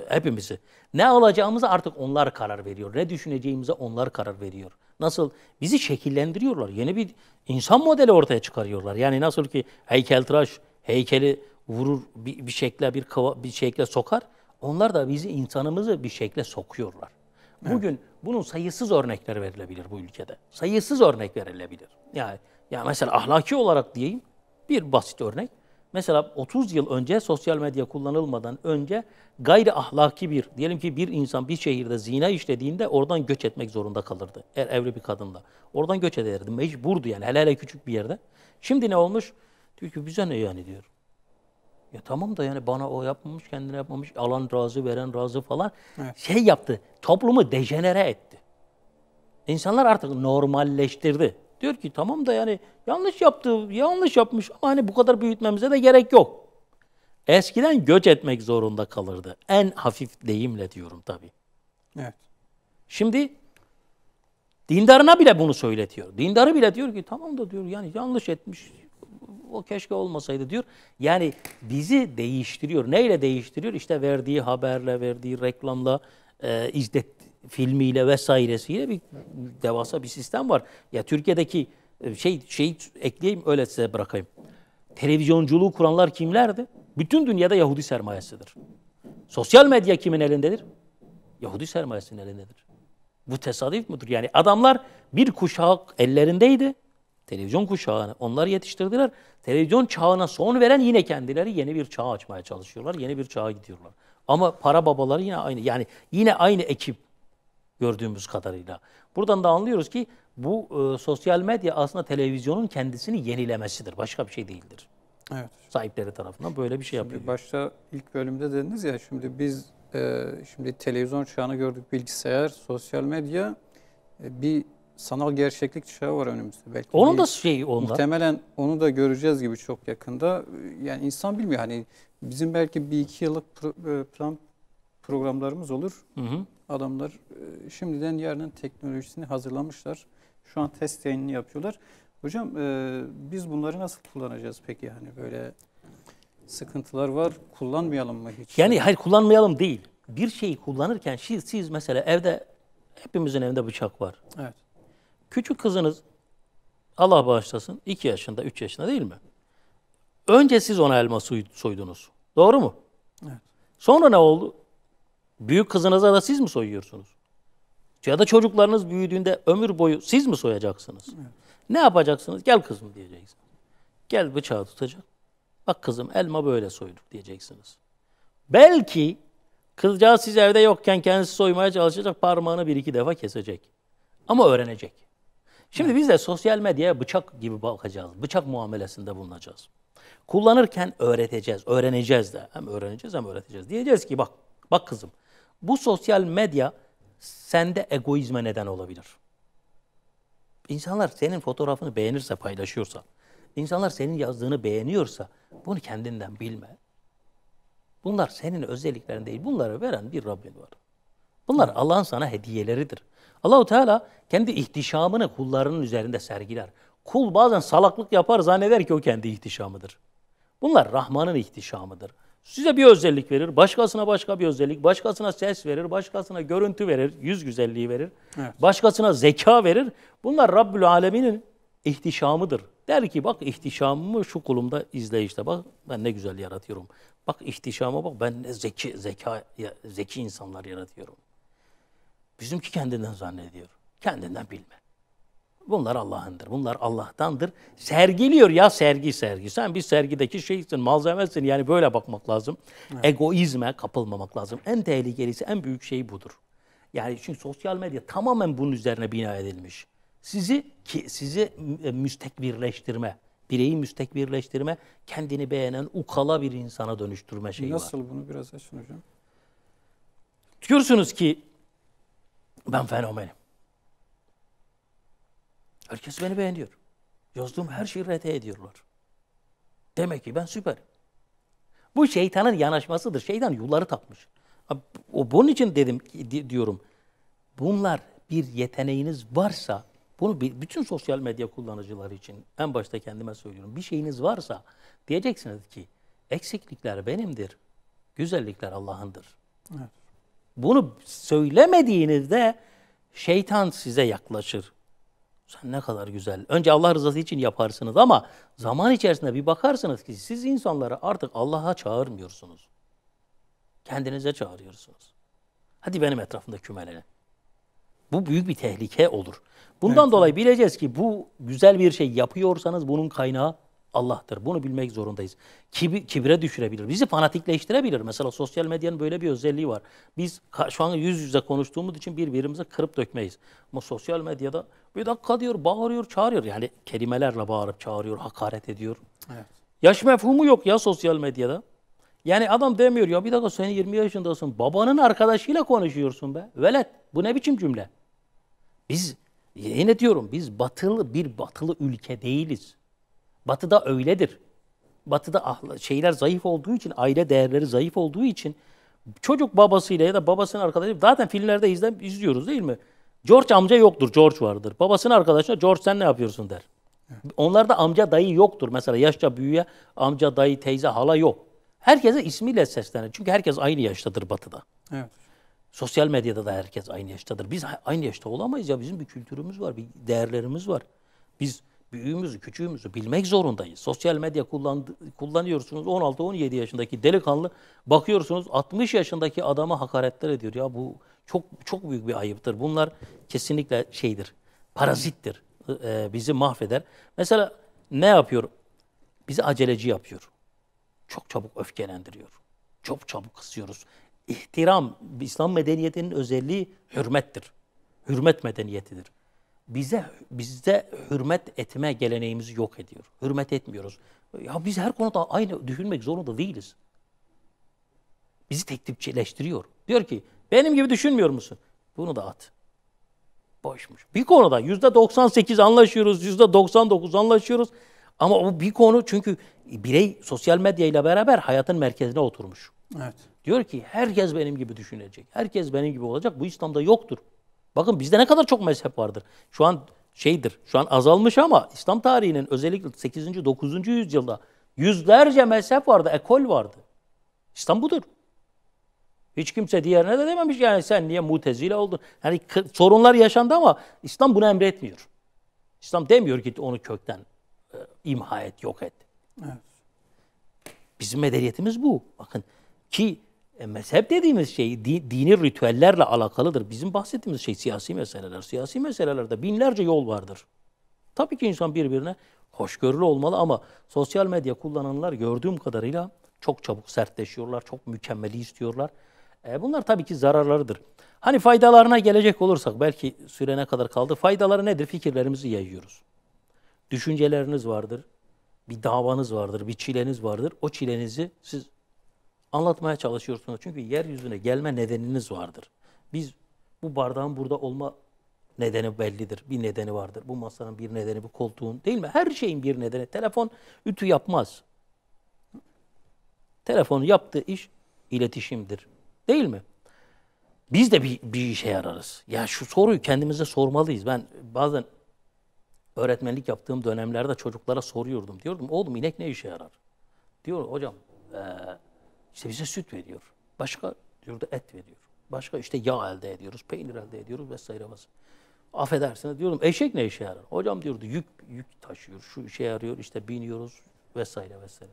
Hepimizi. Ne alacağımıza artık onlar karar veriyor. Ne düşüneceğimize onlar karar veriyor. Nasıl? Bizi şekillendiriyorlar. Yeni bir insan modeli ortaya çıkarıyorlar. Yani nasıl ki heykeltıraş heykeli vurur bir şekle bir şekle sokar. Onlar da bizi insanımızı bir şekle sokuyorlar. Bugün bunun sayısız örnekleri verilebilir bu ülkede. Sayısız örnek verilebilir. Yani ya mesela ahlaki olarak diyeyim bir basit örnek. Mesela 30 yıl önce sosyal medya kullanılmadan önce gayri ahlaki diyelim ki bir insan bir şehirde zina işlediğinde oradan göç etmek zorunda kalırdı. Eğer evli bir kadınla. Oradan göç ederdi. Mecburdu yani hele küçük bir yerde. Şimdi ne olmuş? Diyor ki bize ne yani diyor. Ya tamam da yani bana o yapmamış, kendine yapmamış, alan razı, veren razı falan. Evet. Şey yaptı, toplumu dejenere etti. İnsanlar artık normalleştirdi. Diyor ki tamam da yani yanlış yapmış ama hani bu kadar büyütmemize de gerek yok. Eskiden göç etmek zorunda kalırdı. En hafif deyimle diyorum tabii. Evet. Şimdi dindarına bile bunu söyletiyor. Dindarı bile diyor ki tamam da diyor yani yanlış etmiş. O keşke olmasaydı diyor. Yani bizi değiştiriyor. Neyle değiştiriyor? İşte verdiği haberle, verdiği reklamla, filmiyle vesairesiyle bir devasa bir sistem var. Ya Türkiye'deki şey ekleyeyim öyle size bırakayım. Televizyonculuğu kuranlar kimlerdi? Bütün dünyada Yahudi sermayesidir. Sosyal medya kimin elindedir? Yahudi sermayesinin elindedir. Bu tesadüf müdür? Yani adamlar bir kuşak ellerindeydi. Televizyon kuşağını onlar yetiştirdiler. Televizyon çağına son veren yine kendileri yeni bir çağ açmaya çalışıyorlar. Yeni bir çağa gidiyorlar. Ama para babaları yine aynı. Yani yine aynı ekip gördüğümüz kadarıyla. Buradan da anlıyoruz ki bu sosyal medya aslında televizyonun kendisini yenilemesidir. Başka bir şey değildir. Evet. Sahipleri tarafından böyle bir şey Şimdi yapıyor. başta ilk bölümde dediniz ya şimdi biz şimdi televizyon çağını gördük, bilgisayar, sosyal medya, bir sanal gerçeklik çağı var önümüzde. Belki Onun da şeyi onlar. muhtemelen onu da göreceğiz gibi çok yakında. Yani insan bilmiyor hani bizim belki bir iki yıllık plan programlarımız olur. Hı hı. Adamlar şimdiden yarının teknolojisini hazırlamışlar. Şu an test yayınını yapıyorlar. Hocam biz bunları nasıl kullanacağız peki yani böyle sıkıntılar var. Kullanmayalım mı hiç? Yani hayır kullanmayalım değil. Bir şeyi kullanırken siz mesela evde hepimizin evinde bıçak var. Evet. Küçük kızınız Allah bağışlasın 2 yaşında 3 yaşında değil mi? Önce siz ona elma soydunuz. Doğru mu? Evet. Sonra ne oldu? Büyük kızınıza da siz mi soyuyorsunuz? Ya da çocuklarınız büyüdüğünde ömür boyu siz mi soyacaksınız? Evet. Ne yapacaksınız? Gel kızım diyeceksiniz. Gel bıçağı tutacak. Bak kızım elma böyle soyulur diyeceksiniz. Belki Kızcağız siz evde yokken kendisi soymaya çalışacak, parmağını bir iki defa kesecek. Ama öğrenecek. Şimdi biz de sosyal medyaya bıçak gibi bakacağız. Bıçak muamelesinde bulunacağız. Kullanırken öğreteceğiz, öğreneceğiz de. Hem öğreneceğiz hem öğreteceğiz. Diyeceğiz ki bak kızım, bu sosyal medya sende egoizme neden olabilir. İnsanlar senin fotoğrafını beğenirse, paylaşıyorsa, insanlar senin yazdığını beğeniyorsa bunu kendinden bilme. Bunlar senin özelliklerin değil. Bunları veren bir Rabbin var. Bunlar Allah'ın sana hediyeleridir. Allahu Teala kendi ihtişamını kullarının üzerinde sergiler. Kul bazen salaklık yapar, zanneder ki o kendi ihtişamıdır. Bunlar Rahman'ın ihtişamıdır. Size bir özellik verir, başkasına başka bir özellik, başkasına ses verir, başkasına görüntü verir, yüz güzelliği verir, Evet. başkasına zeka verir. Bunlar Rabbül Alemin'in ihtişamıdır. Der ki bak ihtişamımı şu kulumda izle işte bak ben ne güzel yaratıyorum. Bak ihtişama bak ben ne zeki insanlar yaratıyorum. Bizimki kendinden zannediyor. Kendinden bilme. Bunlar Allah'ındır. Bunlar Allah'tandır. Sergiliyor ya sergi. Sen bir sergideki şeysin, malzemesin. Yani böyle bakmak lazım. Evet. Egoizme kapılmamak lazım. En tehlikelisi, en büyük şey budur. Yani çünkü sosyal medya tamamen bunun üzerine bina edilmiş. Sizi müstekbirleştirme, bireyi müstekbirleştirme, kendini beğenen ukala bir insana dönüştürme şeyi var. Nasıl bunu biraz açın hocam? Diyorsunuz ki ben fenomenim. Herkes beni beğeniyor. Yazdığım her şeyi rete ediyorlar. Demek ki ben süperim. Bu şeytanın yanaşmasıdır. Şeytan yolları takmış. Bunun için diyorum. Bunlar bir yeteneğiniz varsa, bunu bütün sosyal medya kullanıcıları için en başta kendime söylüyorum. Bir şeyiniz varsa diyeceksiniz ki eksiklikler benimdir. Güzellikler Allah'ındır. Evet. Bunu söylemediğinizde şeytan size yaklaşır. Sen ne kadar güzel. Önce Allah rızası için yaparsınız ama zaman içerisinde bir bakarsınız ki siz insanları artık Allah'a çağırmıyorsunuz. Kendinize çağırıyorsunuz. Hadi benim etrafımda kümelenin. Bu büyük bir tehlike olur. Bundan dolayı bileceğiz ki bu güzel bir şey yapıyorsanız bunun kaynağı Allah'tır. Bunu bilmek zorundayız. Kibre düşürebilir. Bizi fanatikleştirebilir. Mesela sosyal medyanın böyle bir özelliği var. Biz şu an yüz yüze konuştuğumuz için birbirimize kırıp dökmeyiz. Ama sosyal medyada bir dakika diyor, bağırıyor, çağırıyor. Yani kelimelerle bağırıp çağırıyor, hakaret ediyor. Evet. Yaş mefhumu yok ya sosyal medyada. Yani adam demiyor ya bir dakika sen 20 yaşındasın. Babanın arkadaşıyla konuşuyorsun be. Velet bu ne biçim cümle? Biz yine diyorum biz batılı ülke değiliz. Batı'da öyledir. Batı'da şeyler zayıf olduğu için, aile değerleri zayıf olduğu için çocuk babasıyla ya da babasının arkadaşı zaten filmlerde izliyoruz değil mi? George amca yoktur, George vardır. Babasının arkadaşına George sen ne yapıyorsun der. Onlarda amca dayı yoktur. Mesela yaşça büyüğe amca, dayı, teyze, hala yok. Herkese ismiyle seslenir. Çünkü herkes aynı yaştadır Batı'da. Evet. Sosyal medyada da herkes aynı yaştadır. Biz aynı yaşta olamayız ya. Bizim bir kültürümüz var, bir değerlerimiz var. Biz büyüğümüzü, küçüğümüzü bilmek zorundayız. Sosyal medya kullanıyorsunuz. 16-17 yaşındaki delikanlı bakıyorsunuz 60 yaşındaki adama hakaretler ediyor. Ya bu çok çok büyük bir ayıptır. Bunlar kesinlikle şeydir. Parazittir. Bizi mahveder. Mesela ne yapıyor? Bizi aceleci yapıyor. Çok çabuk öfkelendiriyor. Çok çabuk kızıyoruz. İhtiram, İslam medeniyetinin özelliği hürmettir. Hürmet medeniyetidir. Bizde hürmet etme geleneğimizi yok ediyor. Hürmet etmiyoruz. Ya biz her konuda aynı düşünmek zorunda değiliz. Bizi tek tipçileştiriyor. Diyor ki benim gibi düşünmüyor musun? Bunu da at. Boşmuş. Bir konuda %98 anlaşıyoruz, %99 anlaşıyoruz. Ama o bir konu çünkü birey sosyal medyayla beraber hayatın merkezine oturmuş. Evet. Diyor ki herkes benim gibi düşünecek. Herkes benim gibi olacak. Bu İslam'da yoktur. Bakın bizde ne kadar çok mezhep vardır. Şu an şu an azalmış ama İslam tarihinin özellikle 8. 9. yüzyılda yüzlerce mezhep vardı, ekol vardı. İslam budur. Hiç kimse diğerine de dememiş yani sen niye Mutezile oldun? Yani sorunlar yaşandı ama İslam bunu emretmiyor. İslam demiyor ki onu kökten imha et, yok et. Evet. Bizim medeniyetimiz bu. Bakın ki mezhep dediğimiz şey dini ritüellerle alakalıdır. Bizim bahsettiğimiz şey siyasi meseleler. Siyasi meselelerde binlerce yol vardır. Tabii ki insan birbirine hoşgörülü olmalı ama sosyal medya kullananlar gördüğüm kadarıyla çok çabuk sertleşiyorlar. Çok mükemmeli istiyorlar. Bunlar tabii ki zararlarıdır. Hani faydalarına gelecek olursak, belki süre ne kadar kaldı? Faydaları nedir? Fikirlerimizi yayıyoruz. Düşünceleriniz vardır, bir davanız vardır, bir çileniz vardır. O çilenizi siz anlatmaya çalışıyorsunuz. Çünkü yeryüzüne gelme nedeniniz vardır. Biz bu bardağın burada olma nedeni bellidir. Bir nedeni vardır. Bu masanın bir nedeni, bu koltuğun, değil mi? Her şeyin bir nedeni. Telefon ütü yapmaz. Telefonun yaptığı iş iletişimdir. Değil mi? Biz de bir işe yararız. Ya şu soruyu kendimize sormalıyız. Ben bazen öğretmenlik yaptığım dönemlerde çocuklara soruyordum. Diyordum, oğlum inek ne işe yarar? Diyor hocam işte bize süt veriyor. Başka diyordu et veriyor. Başka işte yağ elde ediyoruz, peynir elde ediyoruz vesaire vesaire. Affedersiniz diyordum, eşek ne işe yarar? Hocam diyordu yük taşıyor, şu işe yarıyor, işte biniyoruz vesaire vesaire.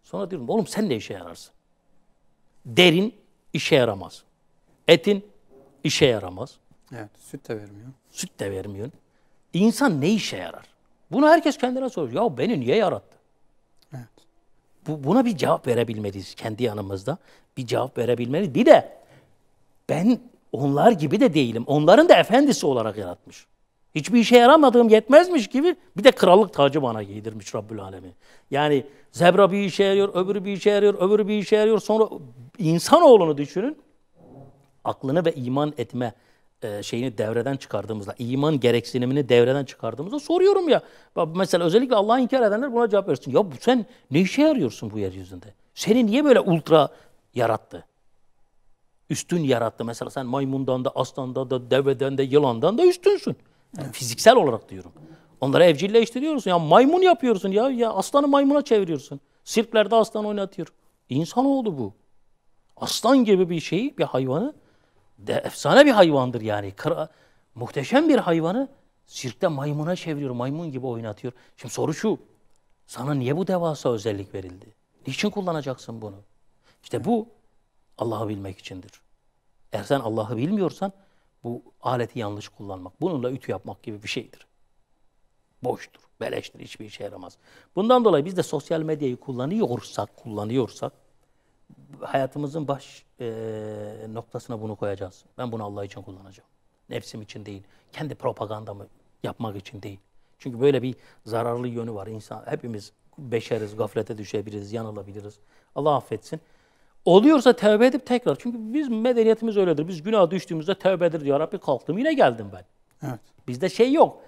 Sonra diyorum oğlum sen ne işe yararsın? Derin işe yaramaz. Etin işe yaramaz. Evet, süt de vermiyor. Süt de vermiyor. İnsan ne işe yarar? Bunu herkes kendine soruyor. Ya beni niye yarattı? Evet. Buna bir cevap verebilmeliyiz kendi yanımızda. Bir cevap verebilmeliyiz. Bir de ben onlar gibi de değilim. Onların da efendisi olarak yaratmış. Hiçbir işe yaramadığım yetmezmiş gibi bir de krallık tacı bana giydirmiş Rabbül Alemin. Yani zebra bir işe yarıyor, öbürü bir işe yarıyor, öbürü bir işe yarıyor. Sonra insanoğlunu düşünün. Aklını ve iman etme şeyini devreden çıkardığımızda, iman gereksinimini devreden çıkardığımızda soruyorum ya. Mesela özellikle Allah'ı inkar edenler buna cevap versin. Ya sen ne işe yarıyorsun bu yeryüzünde? Seni niye böyle ultra yarattı? Üstün yarattı. Mesela sen maymundan da, aslandan da, deveden de, yılandan da üstünsün. Yani fiziksel olarak diyorum. Onları evcilleştiriyorsun. Ya maymun yapıyorsun ya. Ya aslanı maymuna çeviriyorsun. Sirklerde aslan oynatıyor. İnsanoğlu bu. Aslan gibi bir şeyi, bir hayvanı, efsane bir hayvandır yani. Muhteşem bir hayvanı sirkte maymuna çeviriyor. Maymun gibi oynatıyor. Şimdi soru şu. Sana niye bu devasa özellik verildi? Niçin kullanacaksın bunu? İşte bu Allah'ı bilmek içindir. Eğer sen Allah'ı bilmiyorsan bu aleti yanlış kullanmak, bununla ütü yapmak gibi bir şeydir. Boştur, beleştir, hiçbir işe yaramaz. Bundan dolayı biz de sosyal medyayı kullanıyorsak hayatımızın baş noktasına bunu koyacağız. Ben bunu Allah için kullanacağım. Nefsim için değil, kendi propagandamı yapmak için değil. Çünkü böyle bir zararlı yönü var. İnsan, hepimiz beşeriz, gaflete düşebiliriz, yanılabiliriz. Allah affetsin. Oluyorsa tövbe edip tekrar. Çünkü biz medeniyetimiz öyledir. Biz günaha düştüğümüzde tövbe ederiz. Ya Rabbi kalktım yine geldim ben. Evet. Bizde şey yok.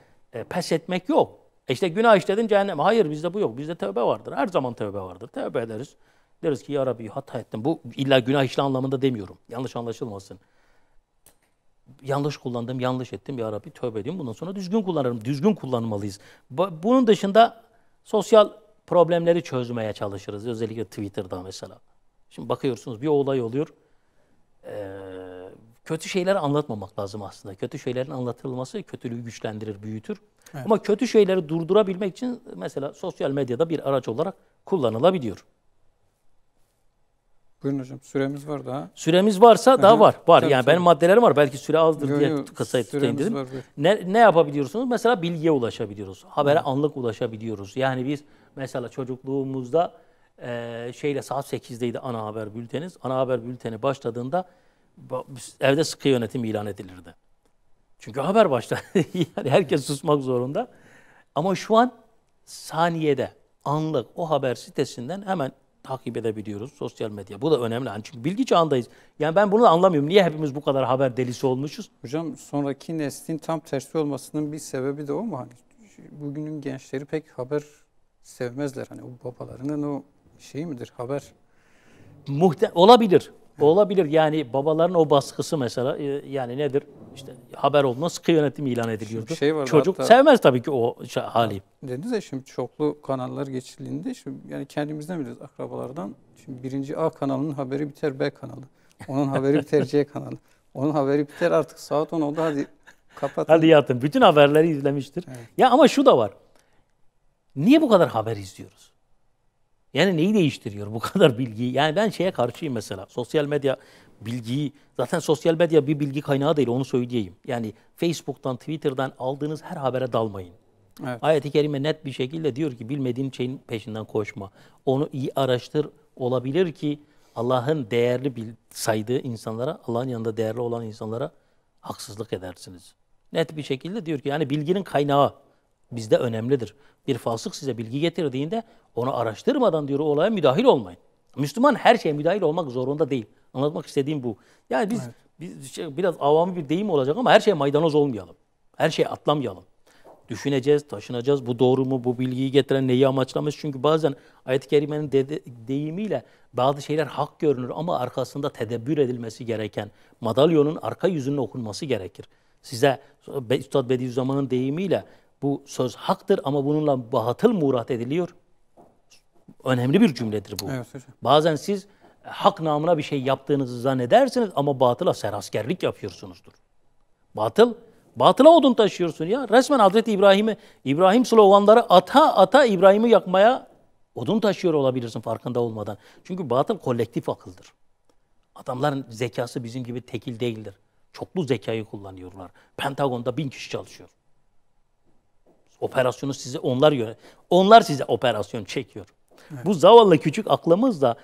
Pes etmek yok. İşte günah işledin cehenneme. Hayır bizde bu yok. Bizde tövbe vardır. Her zaman tövbe vardır. Tövbe ederiz. Deriz ki ya Rabbi hata ettim. Bu illa günah işle anlamında demiyorum. Yanlış anlaşılmasın. Yanlış kullandım, yanlış ettim. Ya Rabbi tövbe ediyorum. Bundan sonra düzgün kullanırım. Düzgün kullanmalıyız. Bunun dışında sosyal problemleri çözmeye çalışırız. Özellikle Twitter'da mesela. Şimdi bakıyorsunuz bir olay oluyor. Kötü şeyleri anlatmamak lazım aslında. Kötü şeylerin anlatılması kötülüğü güçlendirir, büyütür. Evet. Ama kötü şeyleri durdurabilmek için mesela sosyal medyada bir araç olarak kullanılabiliyor. Buyurun hocam. Süremiz var daha. Süremiz varsa daha var. Var. Tabii, yani benim maddelerim var. Belki süre azdır diye kısayı tutayım dedim. Var, ne yapabiliyorsunuz? Mesela bilgiye ulaşabiliyoruz. Habere anlık ulaşabiliyoruz. Yani biz mesela çocukluğumuzda saat 8'deydi ana haber bülteniz. Ana haber bülteni başladığında evde sıkı yönetim ilan edilirdi. Çünkü haber başladı. Yani herkes susmak zorunda. Ama şu an saniyede, anlık o haber sitesinden hemen takip edebiliyoruz sosyal medya. Bu da önemli. Yani çünkü bilgi çağındayız. Yani ben bunu da anlamıyorum. Niye hepimiz bu kadar haber delisi olmuşuz? Hocam sonraki neslin tam tersi olmasının bir sebebi de o mu? Hani bugünün gençleri pek haber sevmezler. Hani o babalarının o şey midir? Haber. Olabilir. Olabilir. Yani babaların o baskısı mesela yani nedir? İşte haber olduğunda sıkı yönetim ilan ediliyordu. Çocuk hatta, sevmez tabii ki o hali. Dediniz ya şimdi çoklu kanallar geçildiğinde şimdi yani kendimizden biliriz akrabalardan. Şimdi birinci A kanalının haberi biter B kanalı. Onun haberi biter C kanalı. Onun haberi biter artık saat 10 oldu hadi kapatın. Hadi yatın. Bütün haberleri izlemiştir. Evet. Ya ama şu da var. Niye bu kadar haber izliyoruz? Yani neyi değiştiriyor bu kadar bilgiyi? Yani ben şeye karşıyım mesela. Sosyal medya bilgiyi, zaten sosyal medya bir bilgi kaynağı değil onu söyleyeyim. Yani Facebook'tan, Twitter'dan aldığınız her habere dalmayın. Evet. Ayet-i Kerime net bir şekilde diyor ki bilmediğin şeyin peşinden koşma. Onu iyi araştır. Olabilir ki Allah'ın değerli saydığı insanlara, Allah'ın yanında değerli olan insanlara haksızlık edersiniz. Net bir şekilde diyor ki yani bilginin kaynağı bizde önemlidir. Bir fasık size bilgi getirdiğinde onu araştırmadan diyor o olaya müdahil olmayın. Müslüman her şeye müdahil olmak zorunda değil. Anlatmak istediğim bu. Yani biz biraz avami bir deyim olacak ama her şeye maydanoz olmayalım. Her şeye atlamayalım. Düşüneceğiz, taşınacağız. Bu doğru mu? Bu bilgiyi getiren neyi amaçlamış? Çünkü bazen ayet-i kerimenin deyimiyle bazı şeyler hak görünür ama arkasında tedebbür edilmesi gereken, madalyonun arka yüzünün okunması gerekir. Size Üstad Bediüzzaman'ın deyimiyle bu söz haktır ama bununla batıl murat ediliyor. Önemli bir cümledir bu. Evet hocam. Bazen siz hak namına bir şey yaptığınızı zannedersiniz ama batıla seraskerlik yapıyorsunuzdur. Batıla odun taşıyorsun ya. Resmen Hazreti İbrahim sloganları ata İbrahim'i yakmaya odun taşıyor olabilirsin farkında olmadan. Çünkü batıl kolektif akıldır. Adamların zekası bizim gibi tekil değildir. Çoklu zekayı kullanıyorlar. Pentagon'da 1000 kişi çalışıyor. Operasyonu size onlar size operasyon çekiyor. Evet. Bu zavallı küçük aklımızla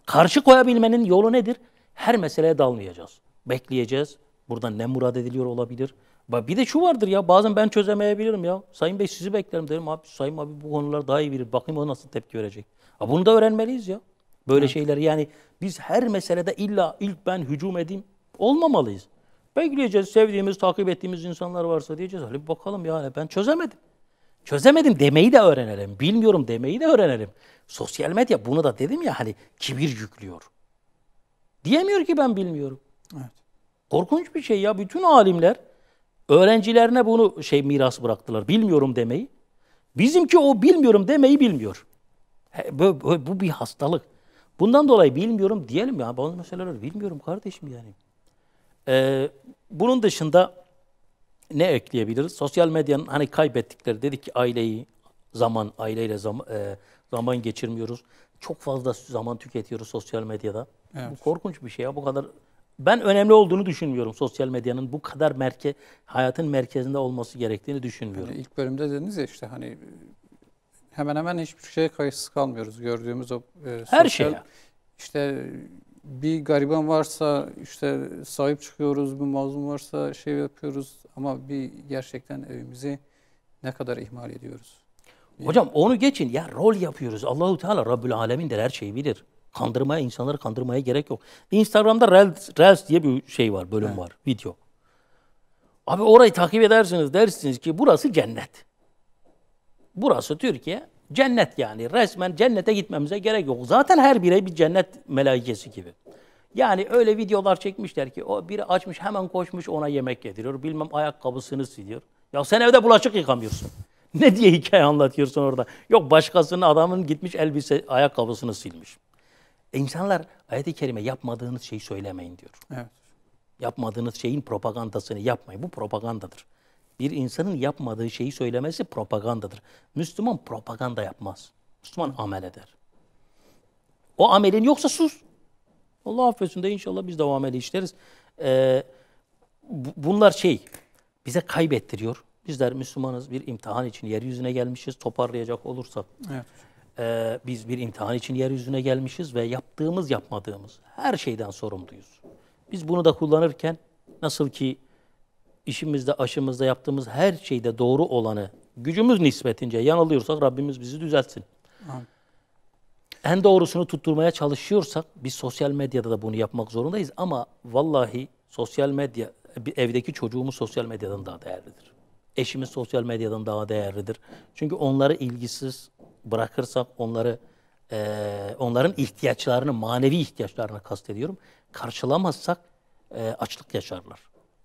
karşı koyabilmenin yolu nedir? Her meseleye dalmayacağız. Bekleyeceğiz. Buradan ne murad ediliyor olabilir? Bir de şu vardır ya bazen ben çözemeyebilirim ya. Sayın Bey sizi beklerim derim abi. Sayın abi bu konular daha iyi bilir. Bakayım o nasıl tepki verecek. Bunu da öğrenmeliyiz ya. Böyle şeyleri yani biz her meselede illa ilk ben hücum edeyim olmamalıyız. Bekleyeceğiz. Sevdiğimiz, takip ettiğimiz insanlar varsa diyeceğiz. Hadi bakalım yani ben çözemedim. Çözemedim demeyi de öğrenelim. Bilmiyorum demeyi de öğrenelim. Sosyal medya bunu da dedim ya hani kibir yüklüyor. Diyemiyor ki ben bilmiyorum. Evet. Korkunç bir şey ya. Bütün alimler öğrencilerine bunu miras bıraktılar. Bilmiyorum demeyi. Bizimki o bilmiyorum demeyi bilmiyor. Bu bir hastalık. Bundan dolayı bilmiyorum diyelim ya. Bazı meseleler bilmiyorum kardeşim yani. Bunun dışında ne ekleyebiliriz? Sosyal medyanın hani kaybettikleri dedik ki aileyle zaman geçirmiyoruz. Çok fazla zaman tüketiyoruz sosyal medyada. Evet. Bu korkunç bir şey ya bu kadar. Ben önemli olduğunu düşünmüyorum sosyal medyanın bu kadar hayatın merkezinde olması gerektiğini düşünmüyorum. Yani ilk bölümde dediniz ya işte hani hemen hemen hiçbir şeye kayıtsız kalmıyoruz. Gördüğümüz o her şeye. İşte bir gariban varsa işte sahip çıkıyoruz, bir mazlum varsa şey yapıyoruz ama bir gerçekten evimizi ne kadar ihmal ediyoruz. Hocam onu geçin ya rol yapıyoruz. Allahu Teala Rabbül Alemin'dir her şeyi bilir. İnsanları kandırmaya gerek yok. Instagram'da Reels diye bir şey var, bölüm var, video. Abi orayı takip edersiniz dersiniz ki burası cennet. Burası Türkiye, cennet yani. Resmen cennete gitmemize gerek yok. Zaten her birey bir cennet melaikesi gibi. Yani öyle videolar çekmişler ki o biri açmış hemen koşmuş ona yemek yediriyor. Bilmem ayakkabısını siliyor. Ya sen evde bulaşık yıkamıyorsun. Ne diye hikaye anlatıyorsun orada? Yok başkasının adamın gitmiş ayakkabısını silmiş. İnsanlar ayet-i kerime yapmadığınız şeyi söylemeyin diyor. Evet. Yapmadığınız şeyin propagandasını yapmayın. Bu propagandadır. Bir insanın yapmadığı şeyi söylemesi propagandadır. Müslüman propaganda yapmaz. Müslüman amel eder. O amelin yoksa sus. Allah affetsin de inşallah biz de o ameli işleriz. Bunlar bize kaybettiriyor. Bizler Müslümanız bir imtihan için yeryüzüne gelmişiz. Toparlayacak olursak. Evet. Biz bir imtihan için yeryüzüne gelmişiz ve yapmadığımız her şeyden sorumluyuz. Biz bunu da kullanırken nasıl ki işimizde, aşımızda yaptığımız her şeyde doğru olanı gücümüz nispetince yanılıyorsak Rabbimiz bizi düzeltsin. Amin. En doğrusunu tutturmaya çalışıyorsak biz sosyal medyada da bunu yapmak zorundayız ama vallahi sosyal medya, evdeki çocuğumuz sosyal medyadan daha değerlidir. Eşimiz sosyal medyadan daha değerlidir. Çünkü onları ilgisiz bırakırsak onların ihtiyaçlarını, manevi ihtiyaçlarını kastediyorum. Karşılamazsak açlık yaşarlar.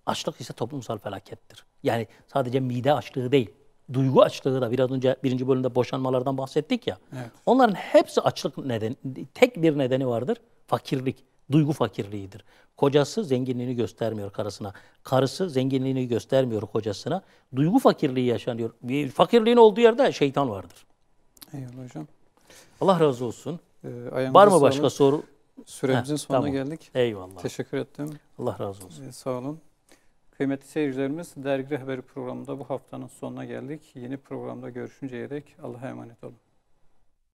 Açlık ise toplumsal felakettir. Yani sadece mide açlığı değil, duygu açlığı da biraz önce birinci bölümde boşanmalardan bahsettik ya. Evet. Onların hepsi açlık nedeni. Tek bir nedeni vardır. Fakirlik, duygu fakirliğidir. Kocası zenginliğini göstermiyor karısına. Karısı zenginliğini göstermiyor kocasına. Duygu fakirliği yaşanıyor. Bir fakirliğin olduğu yerde şeytan vardır. Eyvallah hocam. Allah razı olsun. Var mı başka soru? Süremizin sonuna geldik. Eyvallah. Teşekkür ettim. Allah razı olsun. Sağ olun. Kıymetli seyircilerimiz, Dergi Rehberi programında bu haftanın sonuna geldik. Yeni programda görüşünceye dek Allah'a emanet olun.